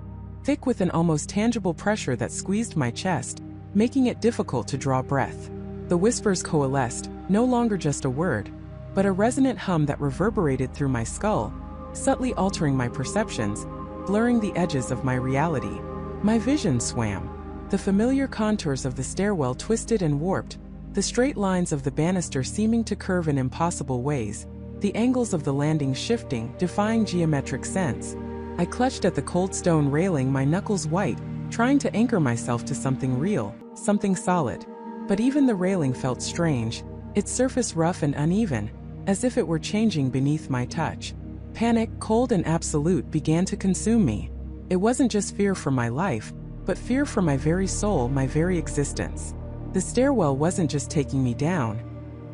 A: thick with an almost tangible pressure that squeezed my chest, making it difficult to draw breath. The whispers coalesced, no longer just a word, but a resonant hum that reverberated through my skull, subtly altering my perceptions, blurring the edges of my reality. My vision swam. The familiar contours of the stairwell twisted and warped, the straight lines of the banister seeming to curve in impossible ways, the angles of the landing shifting, defying geometric sense. I clutched at the cold stone railing, my knuckles white, trying to anchor myself to something real, something solid. But even the railing felt strange, its surface rough and uneven, as if it were changing beneath my touch. Panic, cold and absolute, began to consume me. It wasn't just fear for my life, but fear for my very soul, my very existence. The stairwell wasn't just taking me down,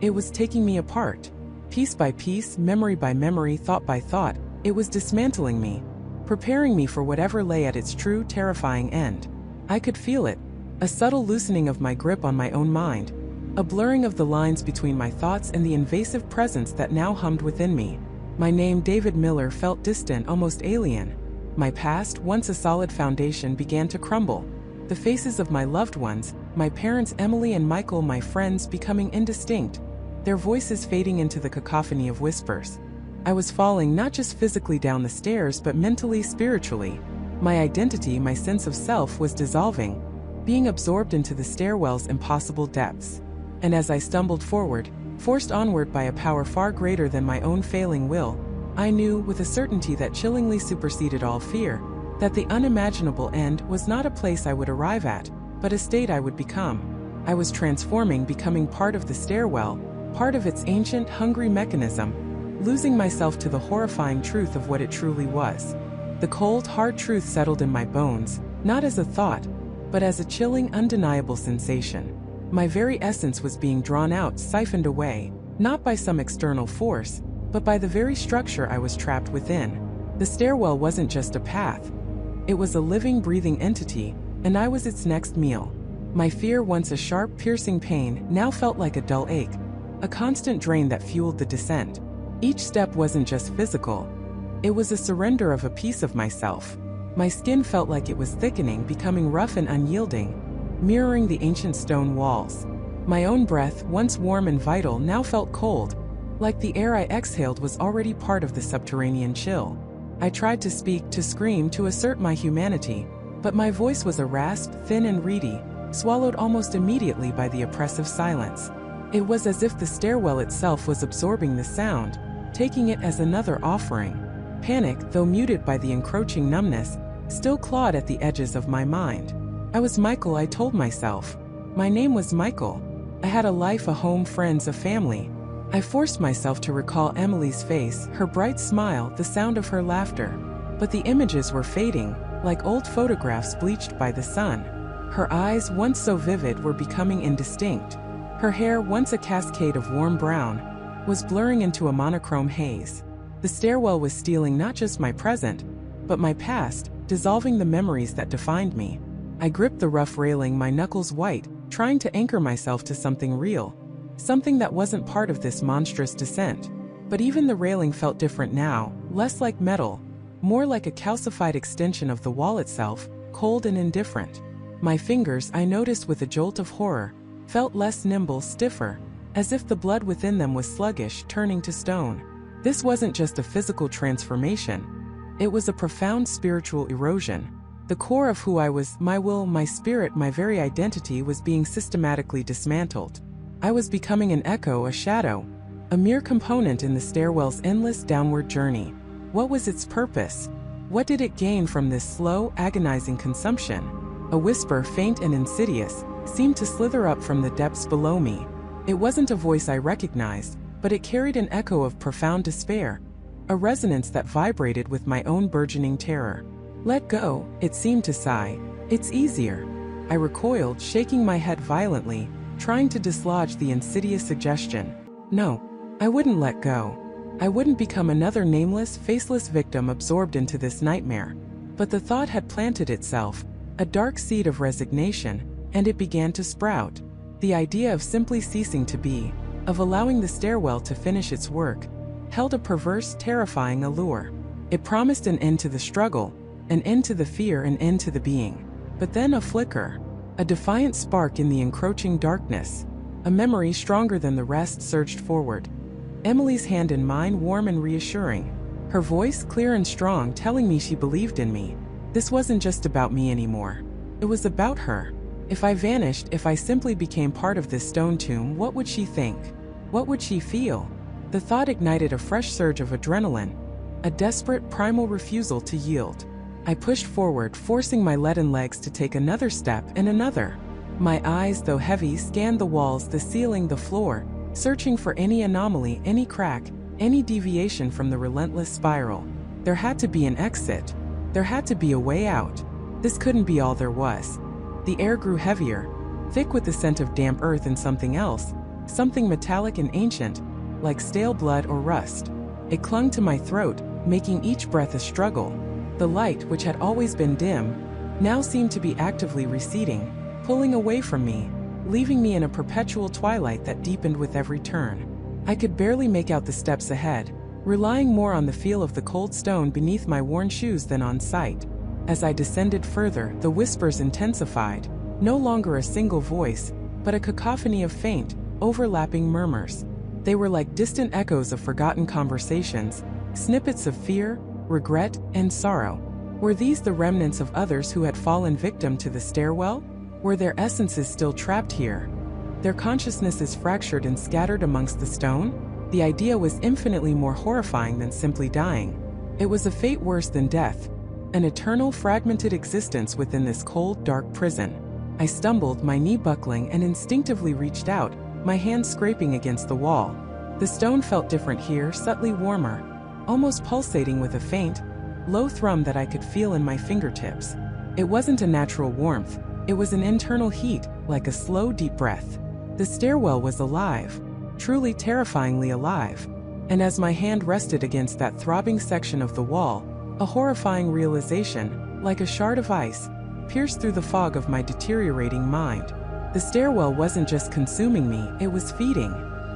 A: it was taking me apart. Piece by piece, memory by memory, thought by thought, it was dismantling me, preparing me for whatever lay at its true, terrifying end. I could feel it, a subtle loosening of my grip on my own mind, a blurring of the lines between my thoughts and the invasive presence that now hummed within me. My name, David Miller, felt distant, almost alien. My past, once a solid foundation, began to crumble. The faces of my loved ones, my parents Emily and Michael, my friends, becoming indistinct, their voices fading into the cacophony of whispers. I was falling not just physically down the stairs but mentally, spiritually. My identity, my sense of self was dissolving. being absorbed into the stairwell's impossible depths. And as I stumbled forward, forced onward by a power far greater than my own failing will, I knew with a certainty that chillingly superseded all fear, that the unimaginable end was not a place I would arrive at, but a state I would become. I was transforming, becoming part of the stairwell, part of its ancient, hungry mechanism, losing myself to the horrifying truth of what it truly was. The cold, hard truth settled in my bones, not as a thought, but as a chilling, undeniable sensation. My very essence was being drawn out, siphoned away, not by some external force, but by the very structure I was trapped within. The stairwell wasn't just a path. It was a living, breathing entity, and I was its next meal. My fear, once a sharp, piercing pain, now felt like a dull ache, a constant drain that fueled the descent. Each step wasn't just physical. It was a surrender of a piece of myself. My skin felt like it was thickening, becoming rough and unyielding, mirroring the ancient stone walls. My own breath, once warm and vital, now felt cold, like the air I exhaled was already part of the subterranean chill. I tried to speak, to scream, to assert my humanity, but my voice was a rasp, thin and reedy, swallowed almost immediately by the oppressive silence. It was as if the stairwell itself was absorbing the sound, taking it as another offering. Panic, though muted by the encroaching numbness, still clawed at the edges of my mind. I was Michael, I told myself. My name was Michael. I had a life, a home, friends, a family. I forced myself to recall Emily's face, her bright smile, the sound of her laughter. But the images were fading, like old photographs bleached by the sun. Her eyes, once so vivid, were becoming indistinct. Her hair, once a cascade of warm brown, was blurring into a monochrome haze. The stairwell was stealing not just my present, but my past, dissolving the memories that defined me. I gripped the rough railing, my knuckles white, trying to anchor myself to something real, something that wasn't part of this monstrous descent. But even the railing felt different now, less like metal, more like a calcified extension of the wall itself, cold and indifferent. My fingers, I noticed with a jolt of horror, felt less nimble, stiffer, as if the blood within them was sluggish, turning to stone. This wasn't just a physical transformation. It was a profound spiritual erosion. The core of who I was, my will, my spirit, my very identity was being systematically dismantled. I was becoming an echo, a shadow, a mere component in the stairwell's endless downward journey. What was its purpose? What did it gain from this slow, agonizing consumption? A whisper, faint and insidious, seemed to slither up from the depths below me. It wasn't a voice I recognized, but it carried an echo of profound despair, a resonance that vibrated with my own burgeoning terror. Let go, it seemed to sigh. It's easier. I recoiled, shaking my head violently, trying to dislodge the insidious suggestion. No, I wouldn't let go. I wouldn't become another nameless, faceless victim absorbed into this nightmare. But the thought had planted itself, a dark seed of resignation, and it began to sprout. The idea of simply ceasing to be, of allowing the stairwell to finish its work, held a perverse, terrifying allure. It promised an end to the struggle, an end to the fear, an end to the being. But then a flicker, a defiant spark in the encroaching darkness. A memory stronger than the rest surged forward. Emily's hand in mine, warm and reassuring. Her voice, clear and strong, telling me she believed in me. This wasn't just about me anymore. It was about her. If I vanished, if I simply became part of this stone tomb, what would she think? What would she feel? The thought ignited a fresh surge of adrenaline, a desperate, primal refusal to yield. I pushed forward, forcing my leaden legs to take another step and another. My eyes, though heavy, scanned the walls, the ceiling, the floor, searching for any anomaly, any crack, any deviation from the relentless spiral. There had to be an exit. There had to be a way out. This couldn't be all there was. The air grew heavier, thick with the scent of damp earth and something else, something metallic and ancient, like stale blood or rust. It clung to my throat, making each breath a struggle. The light, which had always been dim, now seemed to be actively receding, pulling away from me, leaving me in a perpetual twilight that deepened with every turn. I could barely make out the steps ahead, relying more on the feel of the cold stone beneath my worn shoes than on sight. As I descended further, the whispers intensified, no longer a single voice, but a cacophony of faint, overlapping murmurs. They were like distant echoes of forgotten conversations, snippets of fear, regret, and sorrow. Were these the remnants of others who had fallen victim to the stairwell? Were their essences still trapped here? Their consciousnesses fractured and scattered amongst the stone? The idea was infinitely more horrifying than simply dying. It was a fate worse than death, an eternal fragmented existence within this cold, dark prison. I stumbled, my knee buckling, and instinctively reached out, my hand scraping against the wall. The stone felt different here, subtly warmer, almost pulsating with a faint, low thrum that I could feel in my fingertips. It wasn't a natural warmth, it was an internal heat, like a slow, deep breath. The stairwell was alive, truly terrifyingly alive. And as my hand rested against that throbbing section of the wall, a horrifying realization, like a shard of ice, pierced through the fog of my deteriorating mind. The stairwell wasn't just consuming me, it was feeding.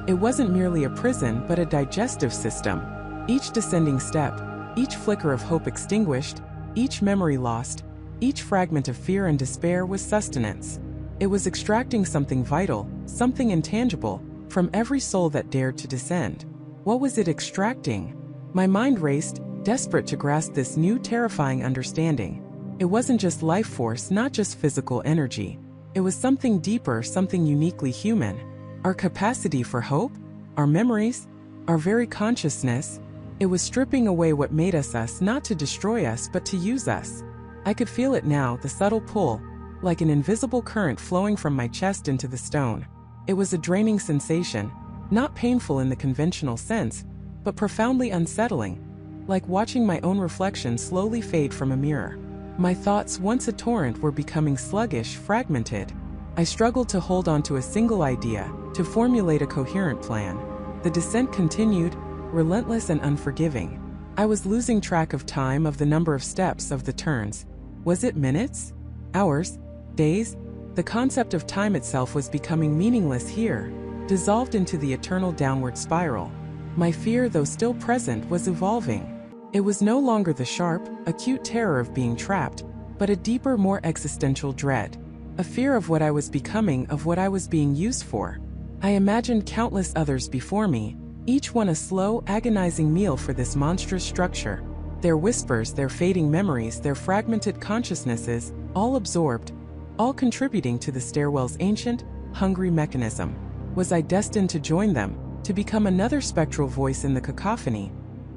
A: It wasn't merely a prison but a digestive system. Each descending step, each flicker of hope extinguished, each memory lost, each fragment of fear and despair was sustenance. It was extracting something vital, something intangible, from every soul that dared to descend. What was it extracting? My mind raced, desperate to grasp this new terrifying understanding. It wasn't just life force, not just physical energy. It was something deeper, something uniquely human. Our capacity for hope, our memories, our very consciousness. It was stripping away what made us, not to destroy us, but to use us. I could feel it now, the subtle pull, like an invisible current flowing from my chest into the stone. It was a draining sensation, not painful in the conventional sense, but profoundly unsettling, like watching my own reflection slowly fade from a mirror. My thoughts, once a torrent, were becoming sluggish, fragmented. I struggled to hold on to a single idea, to formulate a coherent plan. The descent continued, relentless and unforgiving. I was losing track of time, of the number of steps, of the turns. Was it minutes? Hours? Days? The concept of time itself was becoming meaningless here, dissolved into the eternal downward spiral. My fear, though still present, was evolving. It was no longer the sharp, acute terror of being trapped, but a deeper, more existential dread. A fear of what I was becoming, of what I was being used for. I imagined countless others before me, each one a slow, agonizing meal for this monstrous structure. Their whispers, their fading memories, their fragmented consciousnesses, all absorbed, all contributing to the stairwell's ancient, hungry mechanism. Was I destined to join them, to become another spectral voice in the cacophony?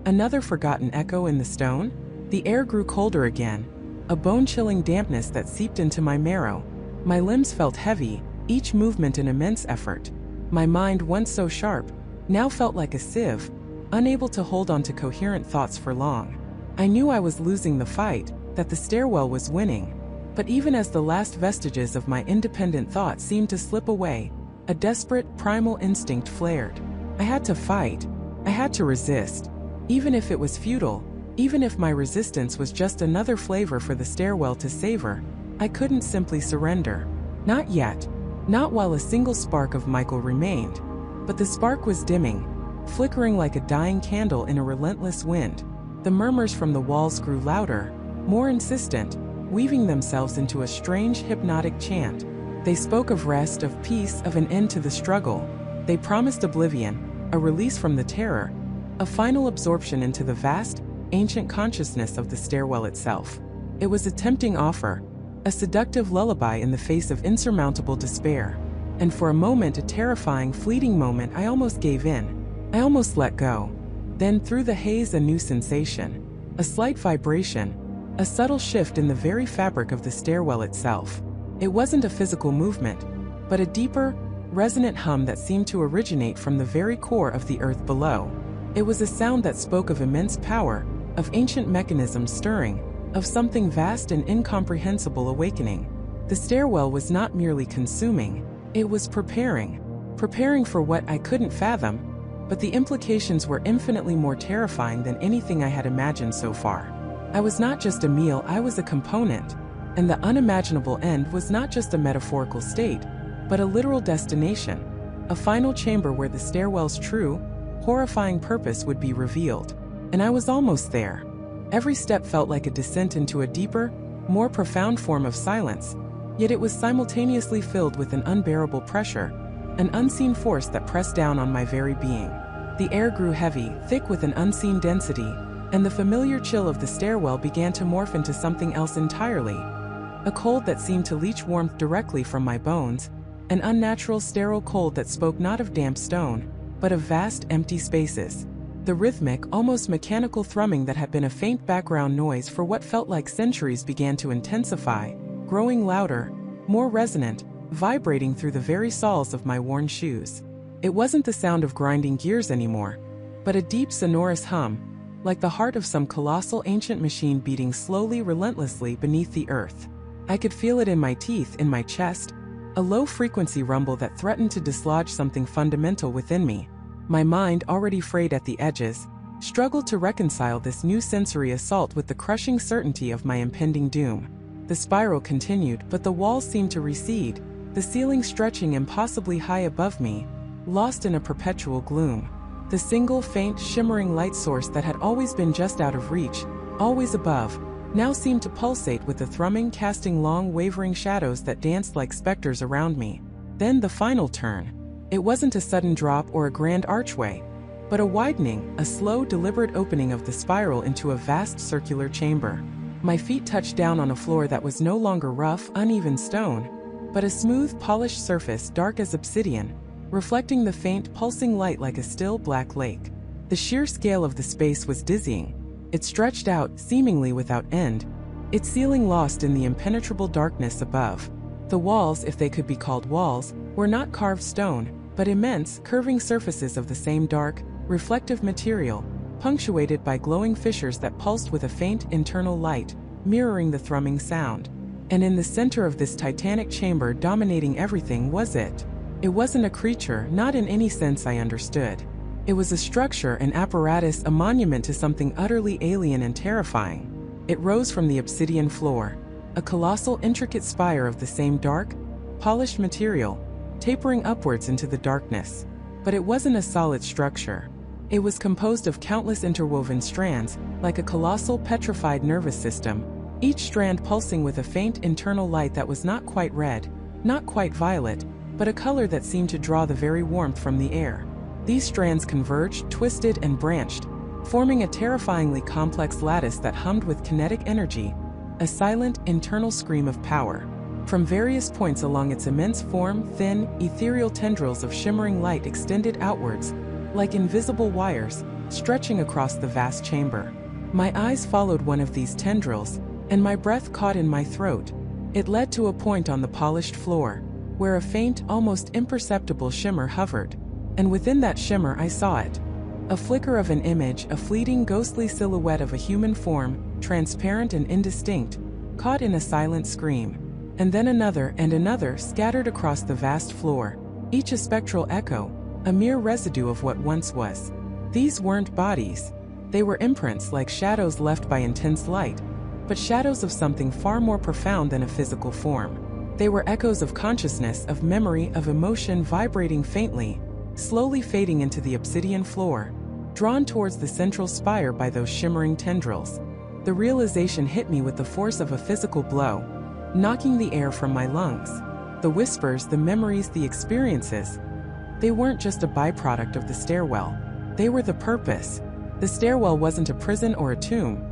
A: Another forgotten echo in the stone? The air grew colder again, a bone-chilling dampness that seeped into my marrow. My limbs felt heavy, each movement an immense effort. My mind, once so sharp, now felt like a sieve, unable to hold on to coherent thoughts for long. I knew I was losing the fight, that the stairwell was winning. But even as the last vestiges of my independent thought seemed to slip away, a desperate, primal instinct flared. I had to fight. I had to resist. Even if it was futile, even if my resistance was just another flavor for the stairwell to savor, I couldn't simply surrender. Not yet. Not while a single spark of Michael remained. But the spark was dimming, flickering like a dying candle in a relentless wind. The murmurs from the walls grew louder, more insistent, weaving themselves into a strange, hypnotic chant. They spoke of rest, of peace, of an end to the struggle. They promised oblivion, a release from the terror, a final absorption into the vast, ancient consciousness of the stairwell itself. It was a tempting offer, a seductive lullaby in the face of insurmountable despair. And for a moment, a terrifying, fleeting moment, I almost gave in. I almost let go. Then through the haze, a new sensation, a slight vibration, a subtle shift in the very fabric of the stairwell itself. It wasn't a physical movement, but a deeper, resonant hum that seemed to originate from the very core of the earth below. It was a sound that spoke of immense power, of ancient mechanisms stirring, of something vast and incomprehensible awakening. The stairwell was not merely consuming, it was preparing for what I couldn't fathom, but the implications were infinitely more terrifying than anything I had imagined so far. I was not just a meal, I was a component, and the unimaginable end was not just a metaphorical state, but a literal destination, a final chamber where the stairwell's true, horrifying purpose would be revealed. And I was almost there. Every step felt like a descent into a deeper, more profound form of silence, yet it was simultaneously filled with an unbearable pressure, an unseen force that pressed down on my very being. The air grew heavy, thick with an unseen density, and the familiar chill of the stairwell began to morph into something else entirely. a cold that seemed to leach warmth directly from my bones, an unnatural sterile cold that spoke not of damp stone, but of vast empty spaces. The rhythmic, almost mechanical thrumming that had been a faint background noise for what felt like centuries began to intensify, growing louder, more resonant, vibrating through the very soles of my worn shoes. It wasn't the sound of grinding gears anymore, but a deep sonorous hum, like the heart of some colossal ancient machine beating slowly, relentlessly beneath the earth. I could feel it in my teeth, in my chest, a low-frequency rumble that threatened to dislodge something fundamental within me. My mind, already frayed at the edges, struggled to reconcile this new sensory assault with the crushing certainty of my impending doom. The spiral continued, but the walls seemed to recede, the ceiling stretching impossibly high above me, lost in a perpetual gloom. The single faint, shimmering light source that had always been just out of reach, always above, now seemed to pulsate with the thrumming, casting long, wavering shadows that danced like specters around me. Then the final turn. It wasn't a sudden drop or a grand archway, but a widening, a slow, deliberate opening of the spiral into a vast circular chamber. My feet touched down on a floor that was no longer rough, uneven stone, but a smooth, polished surface dark as obsidian, reflecting the faint, pulsing light like a still, black lake. The sheer scale of the space was dizzying. It stretched out, seemingly without end, its ceiling lost in the impenetrable darkness above. The walls, if they could be called walls, were not carved stone, but immense, curving surfaces of the same dark, reflective material, punctuated by glowing fissures that pulsed with a faint, internal light, mirroring the thrumming sound. And in the center of this titanic chamber, dominating everything, was it. It wasn't a creature, not in any sense I understood. It was a structure, an apparatus, a monument to something utterly alien and terrifying. It rose from the obsidian floor, a colossal, intricate spire of the same dark, polished material, tapering upwards into the darkness. But it wasn't a solid structure. It was composed of countless interwoven strands, like a colossal petrified nervous system, each strand pulsing with a faint internal light that was not quite red, not quite violet, but a color that seemed to draw the very warmth from the air. These strands converged, twisted, and branched, forming a terrifyingly complex lattice that hummed with kinetic energy, a silent, internal scream of power. From various points along its immense form, thin, ethereal tendrils of shimmering light extended outwards, like invisible wires, stretching across the vast chamber. My eyes followed one of these tendrils, and my breath caught in my throat. It led to a point on the polished floor, where a faint, almost imperceptible shimmer hovered. And within that shimmer I saw it. A flicker of an image, a fleeting, ghostly silhouette of a human form, transparent and indistinct, caught in a silent scream. And then another and another scattered across the vast floor, each a spectral echo, a mere residue of what once was. These weren't bodies. They were imprints, like shadows left by intense light, but shadows of something far more profound than a physical form. They were echoes of consciousness, of memory, of emotion, vibrating faintly, slowly fading into the obsidian floor, drawn towards the central spire by those shimmering tendrils. The realization hit me with the force of a physical blow, knocking the air from my lungs. The whispers, the memories, the experiences, they weren't just a byproduct of the stairwell. They were the purpose. The stairwell wasn't a prison or a tomb.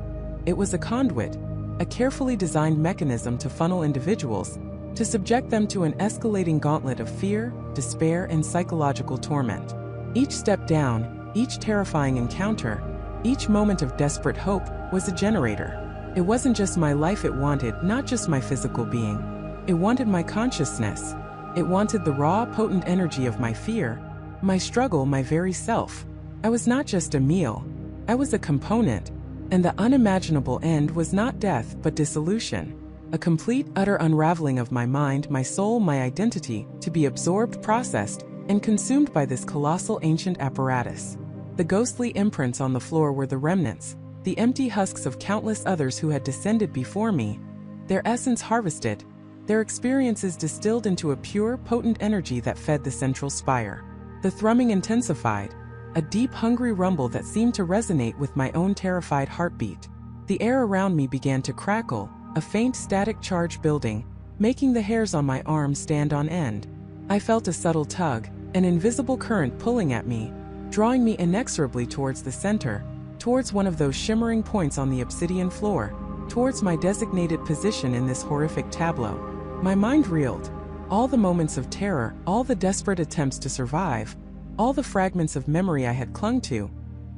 A: It was a conduit, a carefully designed mechanism to funnel individuals, to subject them to an escalating gauntlet of fear, despair, and psychological torment. Each step down, each terrifying encounter, each moment of desperate hope was a generator. It wasn't just my life it wanted, not just my physical being. It wanted my consciousness. It wanted the raw, potent energy of my fear, my struggle, my very self. I was not just a meal. I was a component, and the unimaginable end was not death but dissolution. A complete, utter unraveling of my mind, my soul, my identity, to be absorbed, processed, and consumed by this colossal ancient apparatus. The ghostly imprints on the floor were the remnants, the empty husks of countless others who had descended before me, their essence harvested, their experiences distilled into a pure, potent energy that fed the central spire. The thrumming intensified, a deep, hungry rumble that seemed to resonate with my own terrified heartbeat. The air around me began to crackle, a faint static charge building, making the hairs on my arms stand on end. I felt a subtle tug, an invisible current pulling at me, drawing me inexorably towards the center, towards one of those shimmering points on the obsidian floor, towards my designated position in this horrific tableau. My mind reeled. All the moments of terror, all the desperate attempts to survive, all the fragments of memory I had clung to.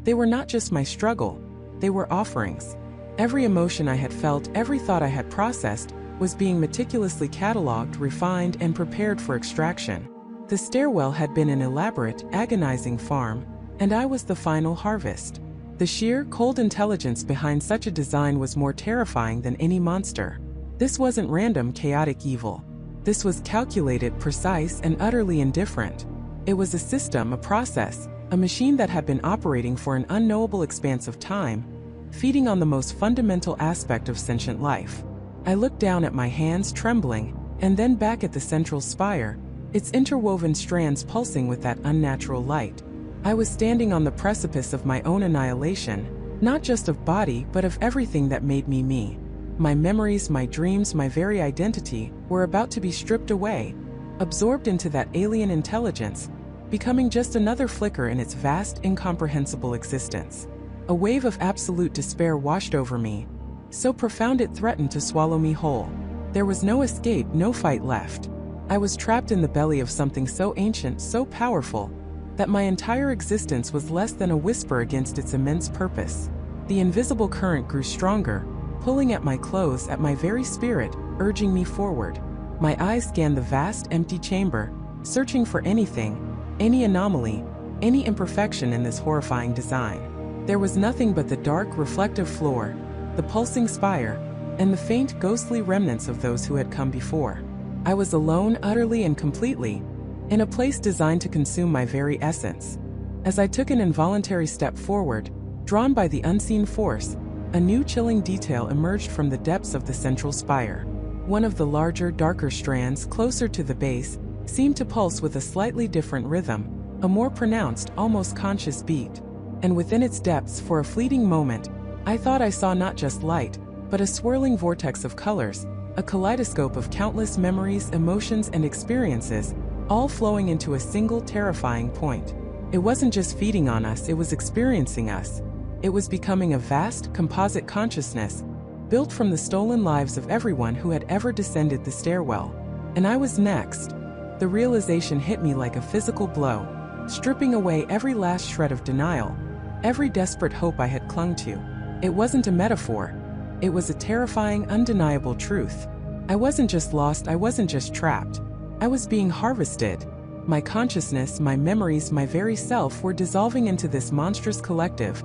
A: They were not just my struggle, they were offerings. Every emotion I had felt, every thought I had processed, was being meticulously catalogued, refined, and prepared for extraction. The stairwell had been an elaborate, agonizing farm, and I was the final harvest. The sheer, cold intelligence behind such a design was more terrifying than any monster. This wasn't random, chaotic evil. This was calculated, precise, and utterly indifferent. It was a system, a process, a machine that had been operating for an unknowable expanse of time, feeding on the most fundamental aspect of sentient life. I looked down at my hands, trembling, and then back at the central spire, its interwoven strands pulsing with that unnatural light. I was standing on the precipice of my own annihilation, not just of body but of everything that made me me. My memories, my dreams, my very identity were about to be stripped away, absorbed into that alien intelligence, becoming just another flicker in its vast, incomprehensible existence. A wave of absolute despair washed over me, so profound it threatened to swallow me whole. There was no escape, no fight left. I was trapped in the belly of something so ancient, so powerful, that my entire existence was less than a whisper against its immense purpose. The invisible current grew stronger, pulling at my clothes, at my very spirit, urging me forward. My eyes scanned the vast, empty chamber, searching for anything, any anomaly, any imperfection in this horrifying design. There was nothing but the dark, reflective floor, the pulsing spire, and the faint, ghostly remnants of those who had come before. I was alone, utterly and completely, in a place designed to consume my very essence. As I took an involuntary step forward, drawn by the unseen force, a new chilling detail emerged from the depths of the central spire. One of the larger, darker strands, closer to the base, seemed to pulse with a slightly different rhythm, a more pronounced, almost conscious beat. And within its depths, for a fleeting moment, I thought I saw not just light, but a swirling vortex of colors, a kaleidoscope of countless memories, emotions, and experiences, all flowing into a single terrifying point. It wasn't just feeding on us, it was experiencing us. It was becoming a vast, composite consciousness, built from the stolen lives of everyone who had ever descended the stairwell. And I was next. The realization hit me like a physical blow, stripping away every last shred of denial, every desperate hope I had clung to. It wasn't a metaphor. It was a terrifying, undeniable truth. I wasn't just lost, I wasn't just trapped. I was being harvested. My consciousness, my memories, my very self were dissolving into this monstrous collective,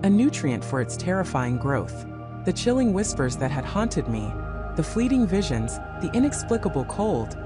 A: a nutrient for its terrifying growth. The chilling whispers that had haunted me, the fleeting visions, the inexplicable cold,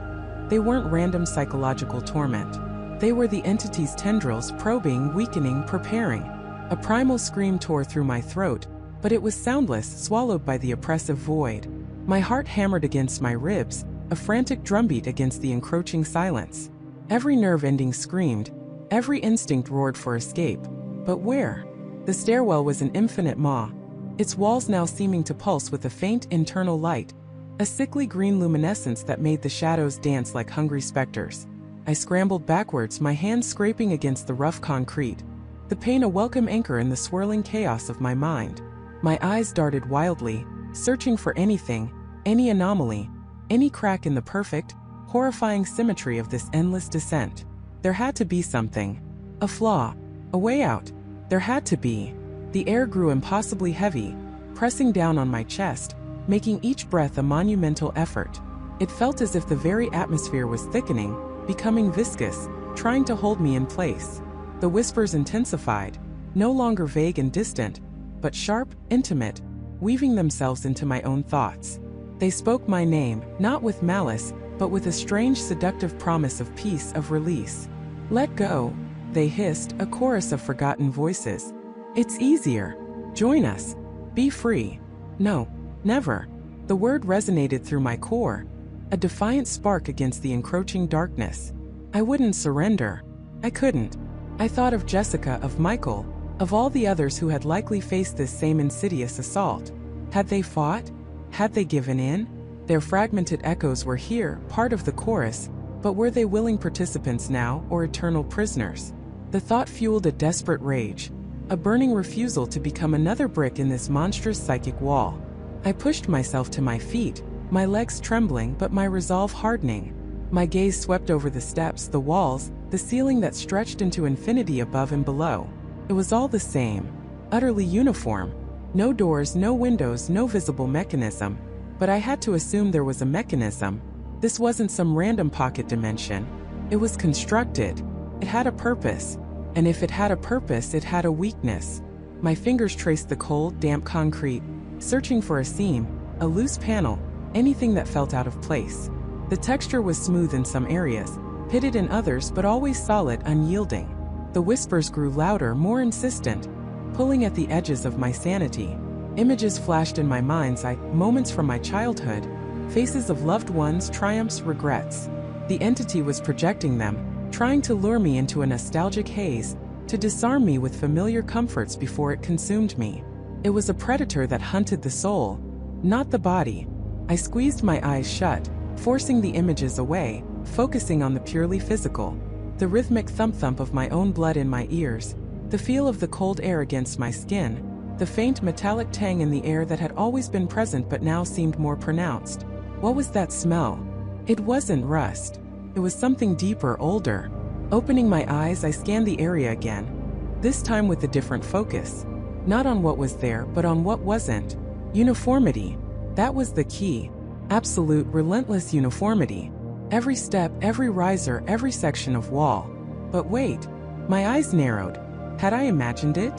A: they weren't random psychological torment. They were the entity's tendrils probing, weakening, preparing. A primal scream tore through my throat, but it was soundless, swallowed by the oppressive void. My heart hammered against my ribs, a frantic drumbeat against the encroaching silence. Every nerve ending screamed, every instinct roared for escape. But where? The stairwell was an infinite maw, its walls now seeming to pulse with a faint internal light, a sickly green luminescence that made the shadows dance like hungry specters. I scrambled backwards, my hands scraping against the rough concrete, the pain a welcome anchor in the swirling chaos of my mind. My eyes darted wildly, searching for anything, any anomaly, any crack in the perfect, horrifying symmetry of this endless descent. There had to be something. A flaw. A way out. There had to be. The air grew impossibly heavy, pressing down on my chest, making each breath a monumental effort. It felt as if the very atmosphere was thickening, becoming viscous, trying to hold me in place. The whispers intensified, no longer vague and distant, but sharp, intimate, weaving themselves into my own thoughts. They spoke my name, not with malice, but with a strange seductive promise of peace, of release. Let go, they hissed, a chorus of forgotten voices. It's easier. Join us. Be free. No, never. The word resonated through my core, a defiant spark against the encroaching darkness. I wouldn't surrender. I couldn't. I thought of Jessica, of Michael, of all the others who had likely faced this same insidious assault. Had they fought? Had they given in? Their fragmented echoes were here, part of the chorus, but were they willing participants now, or eternal prisoners? The thought fueled a desperate rage, a burning refusal to become another brick in this monstrous psychic wall. I pushed myself to my feet, my legs trembling but my resolve hardening. My gaze swept over the steps, the walls, the ceiling that stretched into infinity above and below. It was all the same, utterly uniform. No doors, no windows, no visible mechanism. But I had to assume there was a mechanism. This wasn't some random pocket dimension. It was constructed. It had a purpose. And if it had a purpose, it had a weakness. My fingers traced the cold, damp concrete, searching for a seam, a loose panel, anything that felt out of place. The texture was smooth in some areas, pitted in others, but always solid, unyielding. The whispers grew louder, more insistent, pulling at the edges of my sanity. Images flashed in my mind's eye, moments from my childhood, faces of loved ones, triumphs, regrets. The entity was projecting them, trying to lure me into a nostalgic haze, to disarm me with familiar comforts before it consumed me. It was a predator that hunted the soul, not the body. I squeezed my eyes shut, forcing the images away, focusing on the purely physical. The rhythmic thump-thump of my own blood in my ears, the feel of the cold air against my skin, the faint metallic tang in the air that had always been present but now seemed more pronounced. What was that smell? It wasn't rust. It was something deeper, older. Opening my eyes, I scanned the area again, this time with a different focus. Not on what was there, but on what wasn't. Uniformity. That was the key. Absolute, relentless uniformity. Every step, every riser, every section of wall. But wait, my eyes narrowed. Had I imagined it?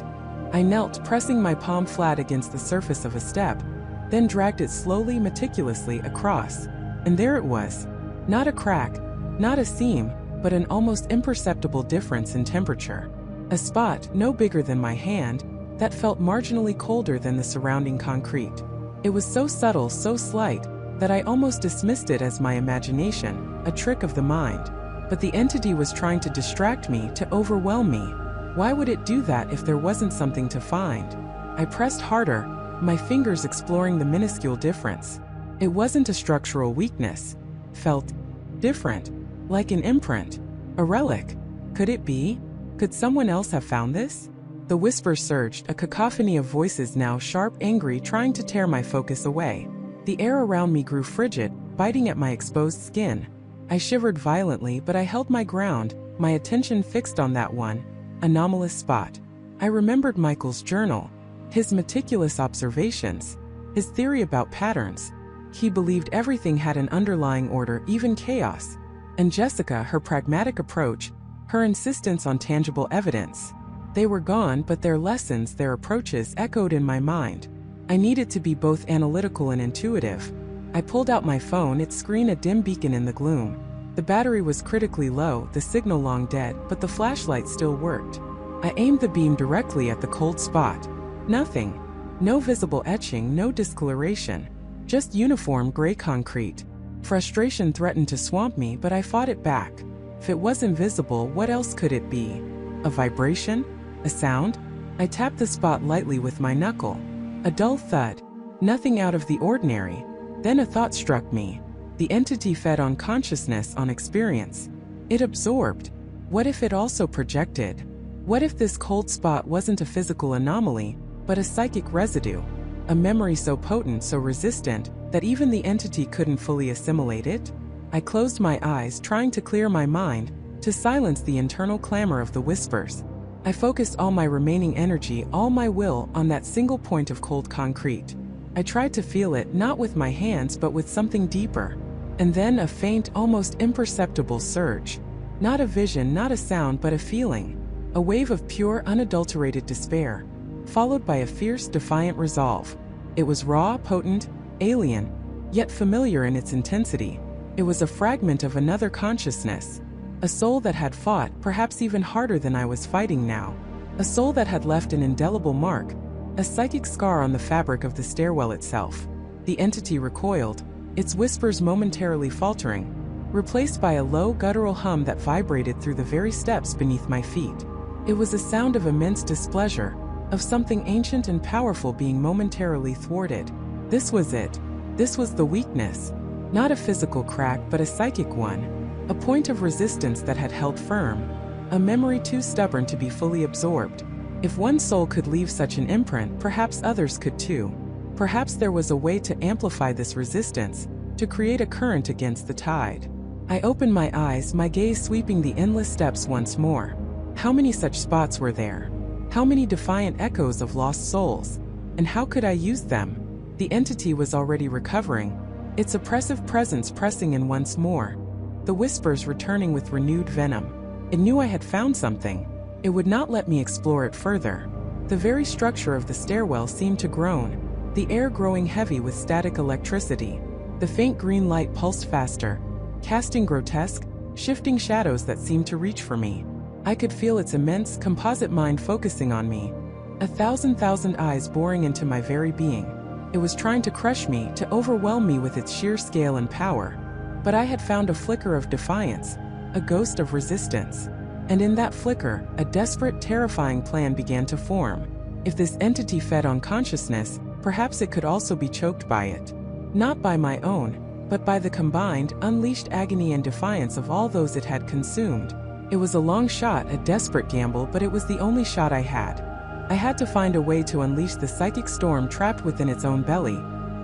A: I knelt, pressing my palm flat against the surface of a step, then dragged it slowly, meticulously across. And there it was. Not a crack, not a seam, but an almost imperceptible difference in temperature. A spot, no bigger than my hand, that felt marginally colder than the surrounding concrete. It was so subtle, so slight, that I almost dismissed it as my imagination, a trick of the mind. But the entity was trying to distract me, to overwhelm me. Why would it do that if there wasn't something to find? I pressed harder, my fingers exploring the minuscule difference. It wasn't a structural weakness. Felt different, like an imprint, a relic. Could it be? Could someone else have found this? The whisper surged, a cacophony of voices now sharp, angry, trying to tear my focus away. The air around me grew frigid, biting at my exposed skin. I shivered violently, but I held my ground, my attention fixed on that one anomalous spot. I remembered Michael's journal, his meticulous observations, his theory about patterns. He believed everything had an underlying order, even chaos. And Jessica, her pragmatic approach, her insistence on tangible evidence. They were gone, but their lessons, their approaches echoed in my mind. I needed to be both analytical and intuitive. I pulled out my phone, its screen a dim beacon in the gloom. The battery was critically low, the signal long dead, but the flashlight still worked. I aimed the beam directly at the cold spot. Nothing. No visible etching, no discoloration. Just uniform gray concrete. Frustration threatened to swamp me, but I fought it back. If it was invisible, what else could it be? A vibration? A sound? I tapped the spot lightly with my knuckle. A dull thud. Nothing out of the ordinary. Then a thought struck me. The entity fed on consciousness, on experience. It absorbed. What if it also projected? What if this cold spot wasn't a physical anomaly, but a psychic residue? A memory so potent, so resistant, that even the entity couldn't fully assimilate it? I closed my eyes, trying to clear my mind, to silence the internal clamor of the whispers. I focused all my remaining energy, all my will, on that single point of cold concrete. I tried to feel it, not with my hands, but with something deeper. And then a faint, almost imperceptible surge. Not a vision, not a sound, but a feeling. A wave of pure, unadulterated despair, followed by a fierce, defiant resolve. It was raw, potent, alien, yet familiar in its intensity. It was a fragment of another consciousness. A soul that had fought, perhaps even harder than I was fighting now. A soul that had left an indelible mark, a psychic scar on the fabric of the stairwell itself. The entity recoiled, its whispers momentarily faltering, replaced by a low, guttural hum that vibrated through the very steps beneath my feet. It was a sound of immense displeasure, of something ancient and powerful being momentarily thwarted. This was it. This was the weakness. Not a physical crack, but a psychic one. A point of resistance that had held firm. A memory too stubborn to be fully absorbed. If one soul could leave such an imprint, perhaps others could too. Perhaps there was a way to amplify this resistance, to create a current against the tide. I opened my eyes, my gaze sweeping the endless steps once more. How many such spots were there? How many defiant echoes of lost souls? And how could I use them? The entity was already recovering, its oppressive presence pressing in once more, the whispers returning with renewed venom. It knew I had found something. It would not let me explore it further. The very structure of the stairwell seemed to groan, the air growing heavy with static electricity. The faint green light pulsed faster, casting grotesque, shifting shadows that seemed to reach for me. I could feel its immense, composite mind focusing on me, a thousand eyes boring into my very being. It was trying to crush me, to overwhelm me with its sheer scale and power. But I had found a flicker of defiance, a ghost of resistance. And in that flicker, a desperate, terrifying plan began to form. If this entity fed on consciousness, perhaps it could also be choked by it. Not by my own, but by the combined, unleashed agony and defiance of all those it had consumed. It was a long shot, a desperate gamble, but it was the only shot I had. I had to find a way to unleash the psychic storm trapped within its own belly,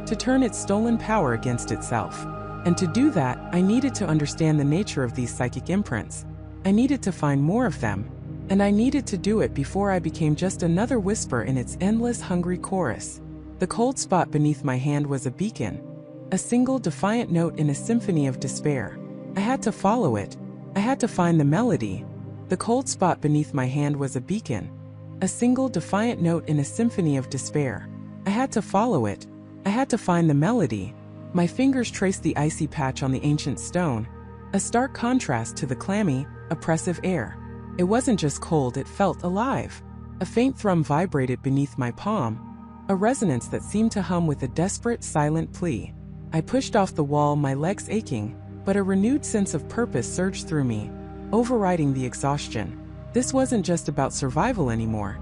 A: to turn its stolen power against itself. And to do that, I needed to understand the nature of these psychic imprints. I needed to find more of them, and I needed to do it before I became just another whisper in its endless, hungry chorus. The cold spot beneath my hand was a beacon, a single defiant note in a symphony of despair. I had to follow it. I had to find the melody. The cold spot beneath my hand was a beacon, a single defiant note in a symphony of despair. I had to follow it. I had to find the melody. My fingers traced the icy patch on the ancient stone, a stark contrast to the clammy, oppressive air. It wasn't just cold, it felt alive. A faint thrum vibrated beneath my palm, a resonance that seemed to hum with a desperate, silent plea. I pushed off the wall, my legs aching, but a renewed sense of purpose surged through me, overriding the exhaustion. This wasn't just about survival anymore.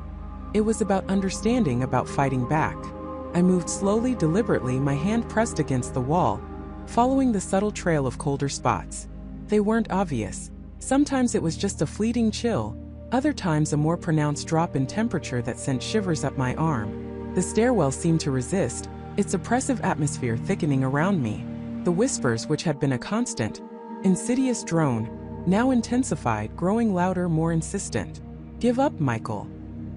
A: It was about understanding, about fighting back. I moved slowly, deliberately, my hand pressed against the wall, following the subtle trail of colder spots. They weren't obvious. Sometimes it was just a fleeting chill, other times a more pronounced drop in temperature that sent shivers up my arm. The stairwell seemed to resist, its oppressive atmosphere thickening around me. The whispers, which had been a constant, insidious drone, now intensified, growing louder, more insistent. "Give up, Michael.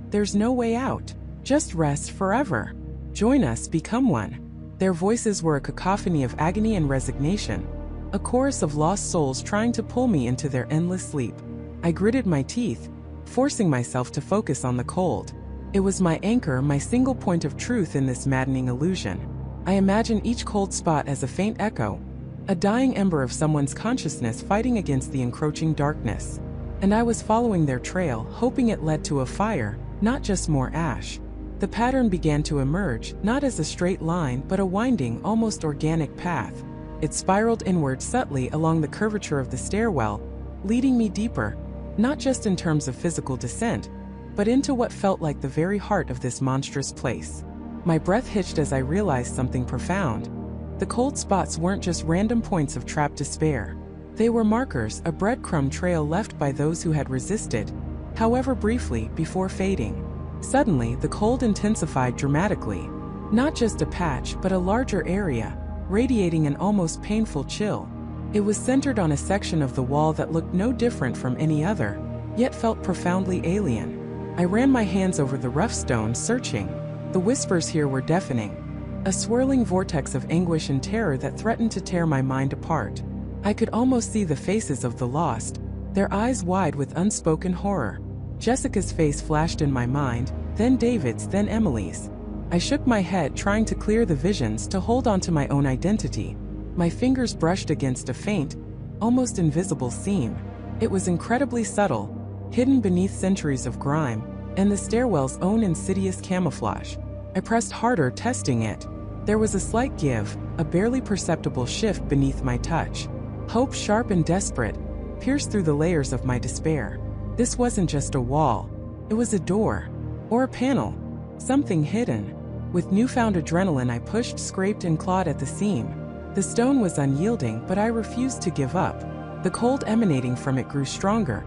A: There's no way out. Just rest forever. Join us, become one." Their voices were a cacophony of agony and resignation, a chorus of lost souls trying to pull me into their endless sleep. I gritted my teeth, forcing myself to focus on the cold. It was my anchor, my single point of truth in this maddening illusion. I imagined each cold spot as a faint echo, a dying ember of someone's consciousness fighting against the encroaching darkness. And I was following their trail, hoping it led to a fire, not just more ash. The pattern began to emerge, not as a straight line, but a winding, almost organic path. It spiraled inward subtly along the curvature of the stairwell, leading me deeper, not just in terms of physical descent, but into what felt like the very heart of this monstrous place. My breath hitched as I realized something profound. The cold spots weren't just random points of trapped despair. They were markers, a breadcrumb trail left by those who had resisted, however briefly, before fading. Suddenly, the cold intensified dramatically. Not just a patch, but a larger area, radiating an almost painful chill. It was centered on a section of the wall that looked no different from any other, yet felt profoundly alien. I ran my hands over the rough stone, searching. The whispers here were deafening, a swirling vortex of anguish and terror that threatened to tear my mind apart. I could almost see the faces of the lost, their eyes wide with unspoken horror. Jessica's face flashed in my mind, then David's, then Emily's. I shook my head, trying to clear the visions, to hold on to my own identity. My fingers brushed against a faint, almost invisible seam. It was incredibly subtle, hidden beneath centuries of grime, and the stairwell's own insidious camouflage. I pressed harder, testing it. There was a slight give, a barely perceptible shift beneath my touch. Hope, sharp and desperate, pierced through the layers of my despair. This wasn't just a wall. It was a door. Or a panel. Something hidden. With newfound adrenaline, I pushed, scraped, and clawed at the seam. The stone was unyielding, but I refused to give up. The cold emanating from it grew stronger,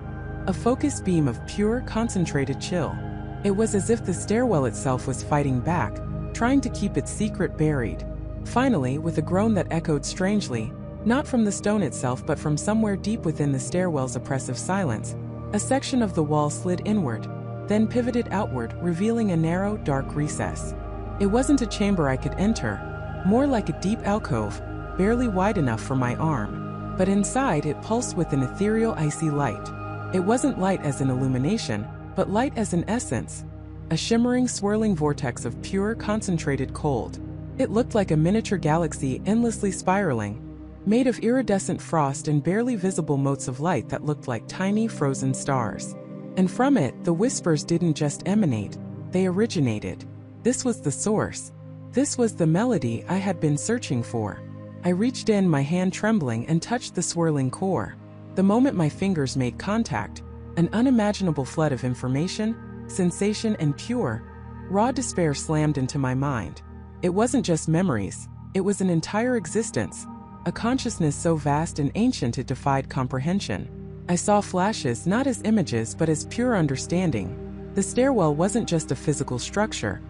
A: a focused beam of pure, concentrated chill. It was as if the stairwell itself was fighting back, trying to keep its secret buried. Finally, with a groan that echoed strangely, not from the stone itself but from somewhere deep within the stairwell's oppressive silence, a section of the wall slid inward, then pivoted outward, revealing a narrow, dark recess. It wasn't a chamber I could enter, more like a deep alcove, barely wide enough for my arm. But inside it pulsed with an ethereal, icy light. It wasn't light as an illumination, but light as an essence, a shimmering, swirling vortex of pure, concentrated cold. It looked like a miniature galaxy endlessly spiraling, made of iridescent frost and barely visible motes of light that looked like tiny, frozen stars. And from it, the whispers didn't just emanate, they originated. This was the source. This was the melody I had been searching for. I reached in, my hand trembling, and touched the swirling core. The moment my fingers made contact, an unimaginable flood of information, sensation, and pure, raw despair slammed into my mind. It wasn't just memories, it was an entire existence, a consciousness so vast and ancient it defied comprehension. I saw flashes not as images but as pure understanding. The stairwell wasn't just a physical structure.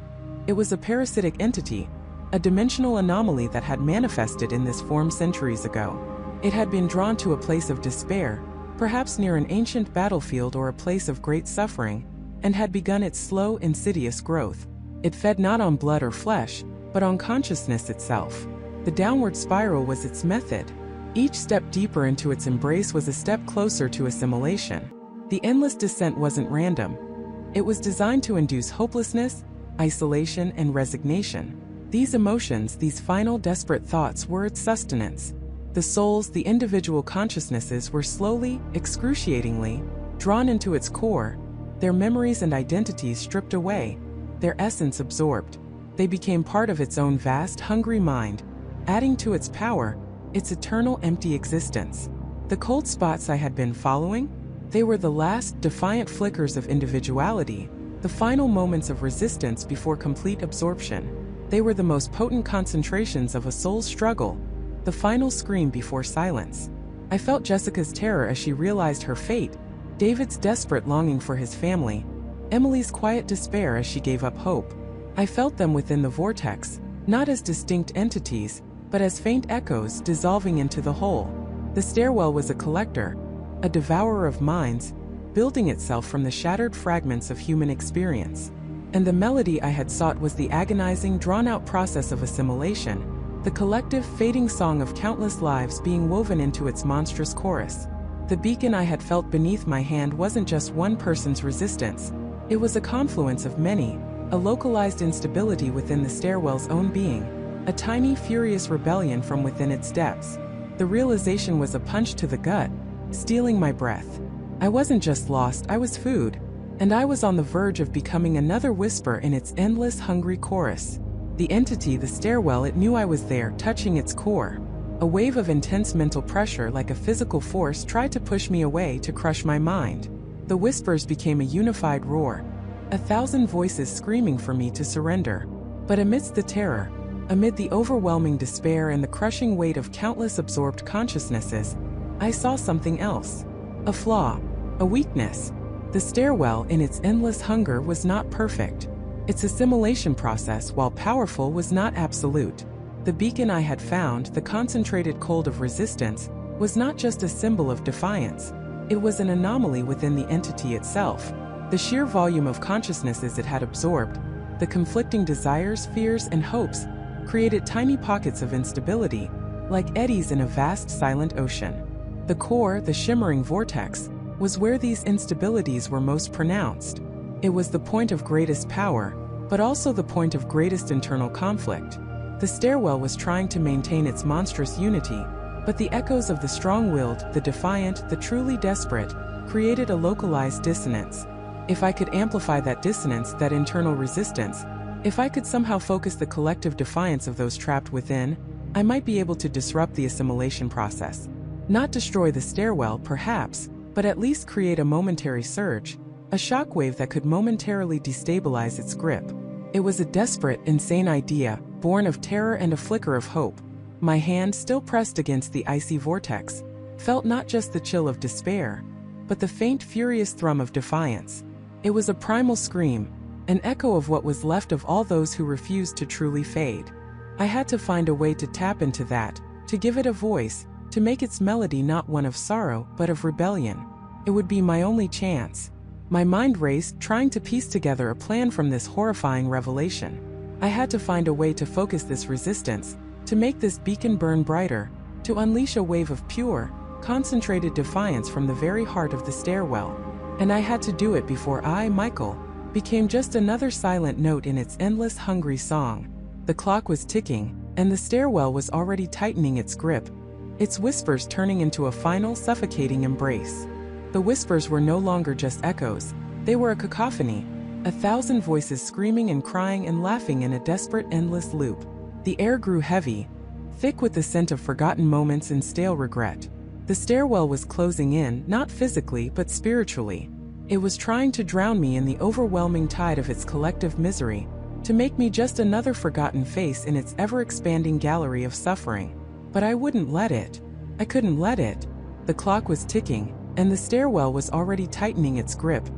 A: It was a parasitic entity, a dimensional anomaly that had manifested in this form centuries ago. It had been drawn to a place of despair, perhaps near an ancient battlefield or a place of great suffering, and had begun its slow, insidious growth. It fed not on blood or flesh, but on consciousness itself. The downward spiral was its method. Each step deeper into its embrace was a step closer to assimilation. The endless descent wasn't random. It was designed to induce hopelessness, isolation, and resignation. These emotions, these final desperate thoughts, were its sustenance. The souls, the individual consciousnesses, were slowly, excruciatingly, drawn into its core, their memories and identities stripped away, their essence absorbed. They became part of its own vast, hungry mind, adding to its power, its eternal empty existence. The cold spots I had been following? They were the last, defiant flickers of individuality, the final moments of resistance before complete absorption. They were the most potent concentrations of a soul's struggle, the final scream before silence. I felt Jessica's terror as she realized her fate, David's desperate longing for his family, Emily's quiet despair as she gave up hope. I felt them within the vortex, not as distinct entities, but as faint echoes dissolving into the whole. The stairwell was a collector, a devourer of minds, building itself from the shattered fragments of human experience. And the melody I had sought was the agonizing, drawn-out process of assimilation, the collective, fading song of countless lives being woven into its monstrous chorus. The beacon I had felt beneath my hand wasn't just one person's resistance. It was a confluence of many, a localized instability within the stairwell's own being, a tiny, furious rebellion from within its depths. The realization was a punch to the gut, stealing my breath. I wasn't just lost, I was food. And I was on the verge of becoming another whisper in its endless, hungry chorus. The entity, the stairwell, it knew I was there, touching its core. A wave of intense mental pressure, like a physical force, tried to push me away, to crush my mind. The whispers became a unified roar, 1,000 voices screaming for me to surrender. But amidst the terror, amid the overwhelming despair and the crushing weight of countless absorbed consciousnesses, I saw something else. A flaw, a weakness. The stairwell, in its endless hunger, was not perfect. Its assimilation process, while powerful, was not absolute. The beacon I had found, the concentrated cold of resistance, was not just a symbol of defiance. It was an anomaly within the entity itself. The sheer volume of consciousnesses it had absorbed, the conflicting desires, fears, and hopes, created tiny pockets of instability, like eddies in a vast, silent ocean. The core, the shimmering vortex, was where these instabilities were most pronounced. It was the point of greatest power, but also the point of greatest internal conflict. The stairwell was trying to maintain its monstrous unity, but the echoes of the strong-willed, the defiant, the truly desperate, created a localized dissonance. If I could amplify that dissonance, that internal resistance, if I could somehow focus the collective defiance of those trapped within, I might be able to disrupt the assimilation process. Not destroy the stairwell, perhaps, but at least create a momentary surge, a shockwave that could momentarily destabilize its grip. It was a desperate, insane idea, born of terror and a flicker of hope. My hand, still pressed against the icy vortex, felt not just the chill of despair, but the faint, furious thrum of defiance. It was a primal scream, an echo of what was left of all those who refused to truly fade. I had to find a way to tap into that, to give it a voice, to make its melody not one of sorrow but of rebellion. It would be my only chance. My mind raced, trying to piece together a plan from this horrifying revelation. I had to find a way to focus this resistance, to make this beacon burn brighter, to unleash a wave of pure, concentrated defiance from the very heart of the stairwell. And I had to do it before I, Michael, became just another silent note in its endless hungry song. The clock was ticking, and the stairwell was already tightening its grip, its whispers turning into a final suffocating embrace. The whispers were no longer just echoes, they were a cacophony, 1,000 voices screaming and crying and laughing in a desperate endless loop. The air grew heavy, thick with the scent of forgotten moments and stale regret. The stairwell was closing in, not physically but spiritually. It was trying to drown me in the overwhelming tide of its collective misery, to make me just another forgotten face in its ever-expanding gallery of suffering. But I wouldn't let it. I couldn't let it. The clock was ticking, and the stairwell was already tightening its grip,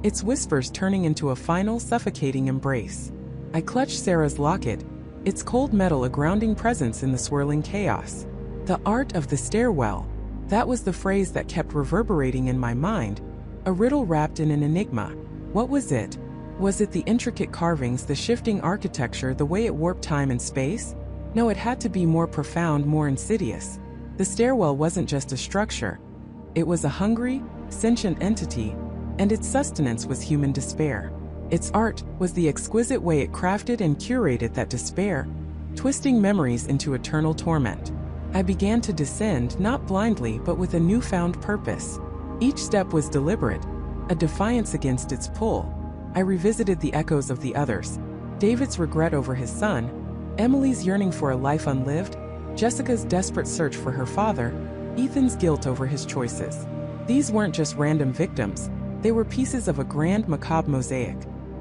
A: its whispers turning into a final suffocating embrace. I clutched Sarah's locket, its cold metal a grounding presence in the swirling chaos. The art of the stairwell. That was the phrase that kept reverberating in my mind, a riddle wrapped in an enigma. What was it? Was it the intricate carvings, the shifting architecture, the way it warped time and space? No, it had to be more profound, more insidious. The stairwell wasn't just a structure. It was a hungry, sentient entity, and its sustenance was human despair. Its art was the exquisite way it crafted and curated that despair, twisting memories into eternal torment. I began to descend, not blindly but with a newfound purpose. Each step was deliberate, a defiance against its pull. I revisited the echoes of the others, David's regret over his son, Emily's yearning for a life unlived, Jessica's desperate search for her father, Ethan's guilt over his choices. These weren't just random victims, they were pieces of a grand macabre mosaic.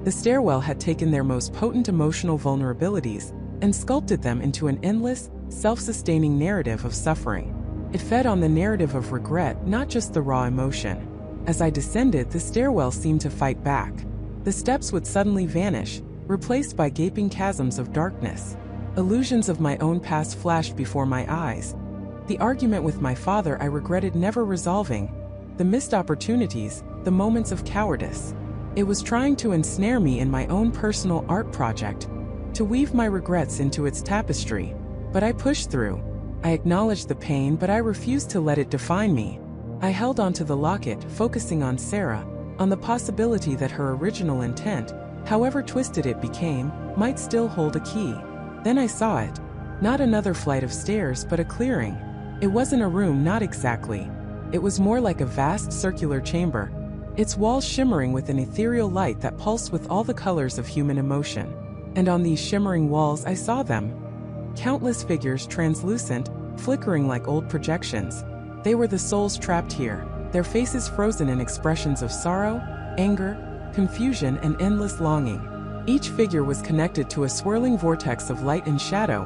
A: The stairwell had taken their most potent emotional vulnerabilities and sculpted them into an endless, self-sustaining narrative of suffering. It fed on the narrative of regret, not just the raw emotion. As I descended, the stairwell seemed to fight back. The steps would suddenly vanish, replaced by gaping chasms of darkness. Illusions of my own past flashed before my eyes. The argument with my father I regretted never resolving, the missed opportunities, the moments of cowardice. It was trying to ensnare me in my own personal art project, to weave my regrets into its tapestry. But I pushed through. I acknowledged the pain, but I refused to let it define me. I held onto the locket, focusing on Sarah, on the possibility that her original intent, however twisted it became, might still hold a key. Then I saw it. Not another flight of stairs, but a clearing. It wasn't a room, not exactly. It was more like a vast circular chamber, its walls shimmering with an ethereal light that pulsed with all the colors of human emotion. And on these shimmering walls I saw them. Countless figures, translucent, flickering like old projections. They were the souls trapped here, their faces frozen in expressions of sorrow, anger, confusion, and endless longing. Each figure was connected to a swirling vortex of light and shadow,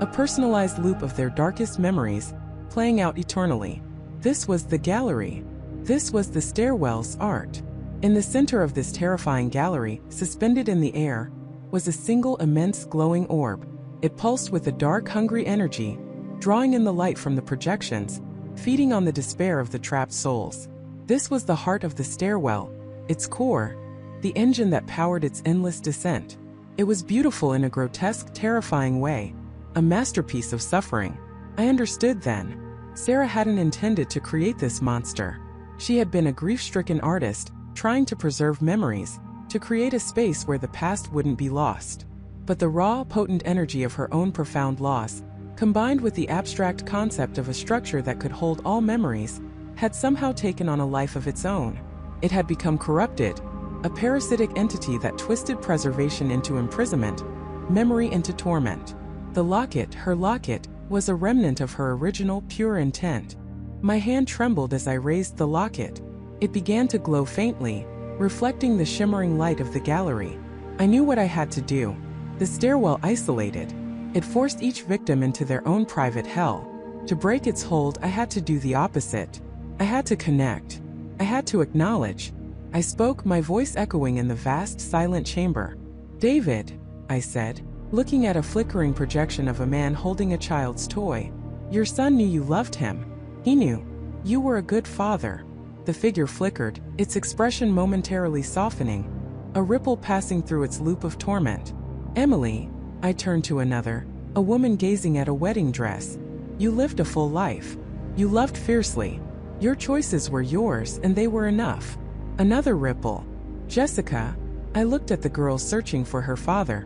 A: a personalized loop of their darkest memories, playing out eternally. This was the gallery. This was the stairwell's art. In the center of this terrifying gallery, suspended in the air, was a single immense glowing orb. It pulsed with a dark, hungry energy, drawing in the light from the projections, feeding on the despair of the trapped souls. This was the heart of the stairwell, its core, the engine that powered its endless descent. It was beautiful in a grotesque, terrifying way, a masterpiece of suffering. I understood then. Sarah hadn't intended to create this monster. She had been a grief-stricken artist, trying to preserve memories, to create a space where the past wouldn't be lost. But the raw, potent energy of her own profound loss, combined with the abstract concept of a structure that could hold all memories, had somehow taken on a life of its own. It had become corrupted, a parasitic entity that twisted preservation into imprisonment, memory into torment. The locket, her locket, was a remnant of her original, pure intent. My hand trembled as I raised the locket. It began to glow faintly, reflecting the shimmering light of the gallery. I knew what I had to do. The stairwell isolated. It forced each victim into their own private hell. To break its hold, I had to do the opposite. I had to connect. I had to acknowledge. I spoke, my voice echoing in the vast, silent chamber. "David," I said, looking at a flickering projection of a man holding a child's toy. "Your son knew you loved him. He knew you were a good father." The figure flickered, its expression momentarily softening, a ripple passing through its loop of torment. "Emily," I turned to another, a woman gazing at a wedding dress. "You lived a full life. You loved fiercely. Your choices were yours and they were enough." Another ripple. "Jessica," I looked at the girl searching for her father.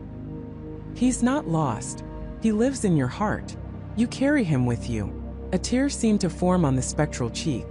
A: "He's not lost. He lives in your heart. You carry him with you." A tear seemed to form on the spectral cheek.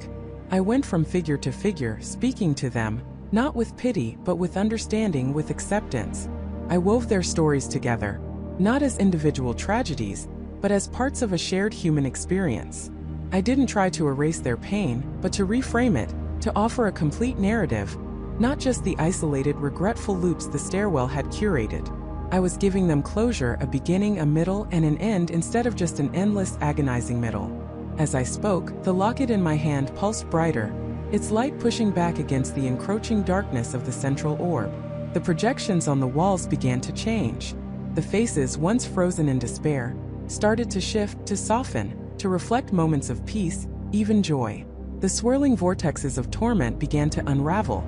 A: I went from figure to figure, speaking to them, not with pity but with understanding, with acceptance. I wove their stories together, not as individual tragedies, but as parts of a shared human experience. I didn't try to erase their pain, but to reframe it, to offer a complete narrative, not just the isolated, regretful loops the Stairwell had curated. I was giving them closure, a beginning, a middle, and an end, instead of just an endless, agonizing middle. As I spoke, the locket in my hand pulsed brighter, its light pushing back against the encroaching darkness of the central orb. The projections on the walls began to change. The faces, once frozen in despair, started to shift, to soften, to reflect moments of peace, even joy. The swirling vortexes of torment began to unravel,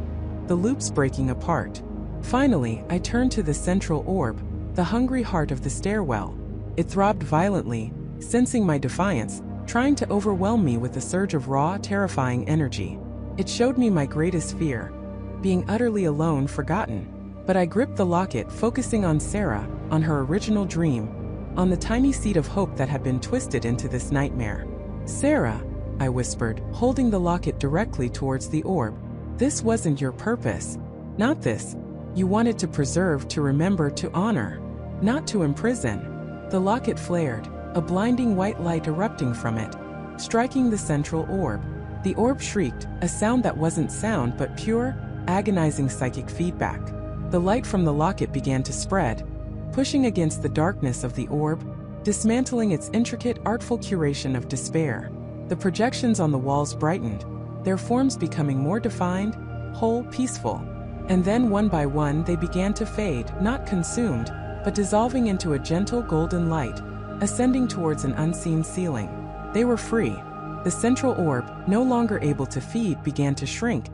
A: the loops breaking apart. Finally, I turned to the central orb, the hungry heart of the Stairwell. It throbbed violently, sensing my defiance, trying to overwhelm me with a surge of raw, terrifying energy. It showed me my greatest fear, being utterly alone, forgotten. But I gripped the locket, focusing on Sarah, on her original dream, on the tiny seed of hope that had been twisted into this nightmare. "Sarah," I whispered, holding the locket directly towards the orb, "this wasn't your purpose. Not this. You wanted to preserve, to remember, to honor, not to imprison." The locket flared, a blinding white light erupting from it, striking the central orb. The orb shrieked, a sound that wasn't sound but pure, agonizing psychic feedback. The light from the locket began to spread, pushing against the darkness of the orb, dismantling its intricate, artful curation of despair. The projections on the walls brightened, their forms becoming more defined, whole, peaceful. And then one by one they began to fade, not consumed, but dissolving into a gentle golden light, ascending towards an unseen ceiling. They were free. The central orb, no longer able to feed, began to shrink,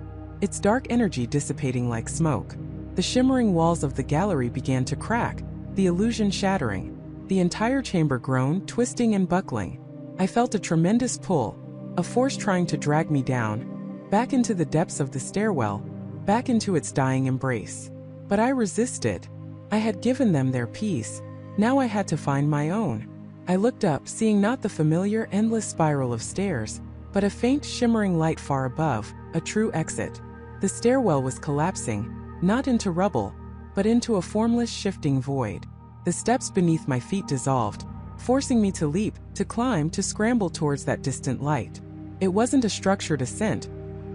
A: its dark energy dissipating like smoke. The shimmering walls of the gallery began to crack, the illusion shattering. The entire chamber groaned, twisting and buckling. I felt a tremendous pull, a force trying to drag me down, back into the depths of the stairwell, back into its dying embrace. But I resisted. I had given them their peace. Now I had to find my own. I looked up, seeing not the familiar, endless spiral of stairs, but a faint, shimmering light far above, a true exit. The stairwell was collapsing, not into rubble, but into a formless, shifting void. The steps beneath my feet dissolved, forcing me to leap, to climb, to scramble towards that distant light. It wasn't a structured ascent.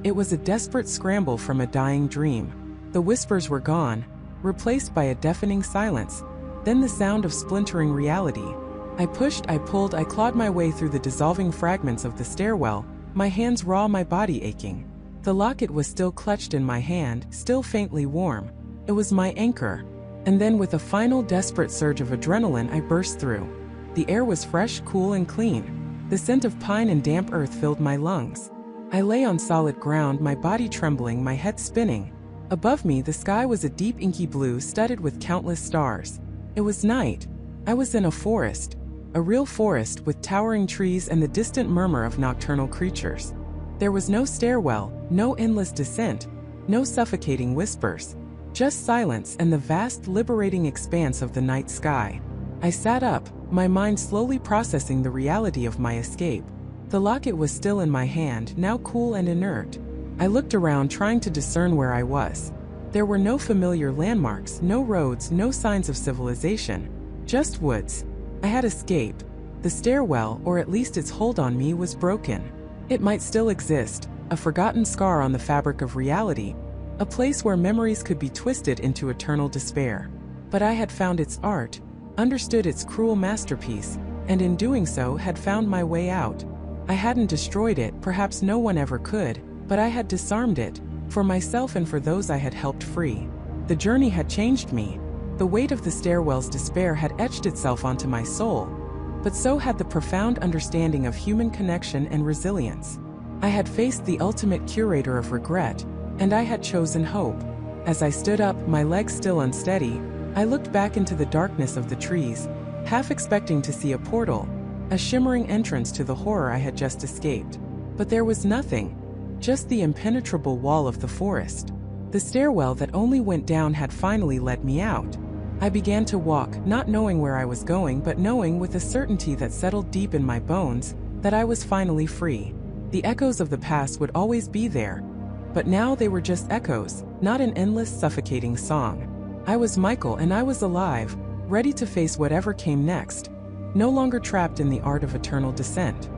A: It was a desperate scramble from a dying dream. The whispers were gone, replaced by a deafening silence, then the sound of splintering reality. I pushed, I pulled, I clawed my way through the dissolving fragments of the stairwell, my hands raw, my body aching. The locket was still clutched in my hand, still faintly warm. It was my anchor. And then with a final desperate surge of adrenaline, I burst through. The air was fresh, cool, and clean. The scent of pine and damp earth filled my lungs. I lay on solid ground, my body trembling, my head spinning. Above me, the sky was a deep inky blue studded with countless stars. It was night. I was in a forest. A real forest with towering trees and the distant murmur of nocturnal creatures. There was no stairwell, no endless descent, no suffocating whispers. Just silence and the vast, liberating expanse of the night sky. I sat up, my mind slowly processing the reality of my escape. The locket was still in my hand, now cool and inert. I looked around, trying to discern where I was. There were no familiar landmarks, no roads, no signs of civilization. Just woods. I had escaped. The stairwell, or at least its hold on me, was broken. It might still exist, a forgotten scar on the fabric of reality, a place where memories could be twisted into eternal despair. But I had found its art, understood its cruel masterpiece, and in doing so had found my way out. I hadn't destroyed it, perhaps no one ever could, but I had disarmed it, for myself and for those I had helped free. The journey had changed me. The weight of the stairwell's despair had etched itself onto my soul, but so had the profound understanding of human connection and resilience. I had faced the ultimate curator of regret, and I had chosen hope. As I stood up, my legs still unsteady, I looked back into the darkness of the trees, half expecting to see a portal, a shimmering entrance to the horror I had just escaped. But there was nothing, just the impenetrable wall of the forest. The stairwell that only went down had finally let me out. I began to walk, not knowing where I was going, but knowing with a certainty that settled deep in my bones that I was finally free. The echoes of the past would always be there, but now they were just echoes, not an endless, suffocating song. I was Michael, and I was alive, ready to face whatever came next, no longer trapped in the art of eternal descent.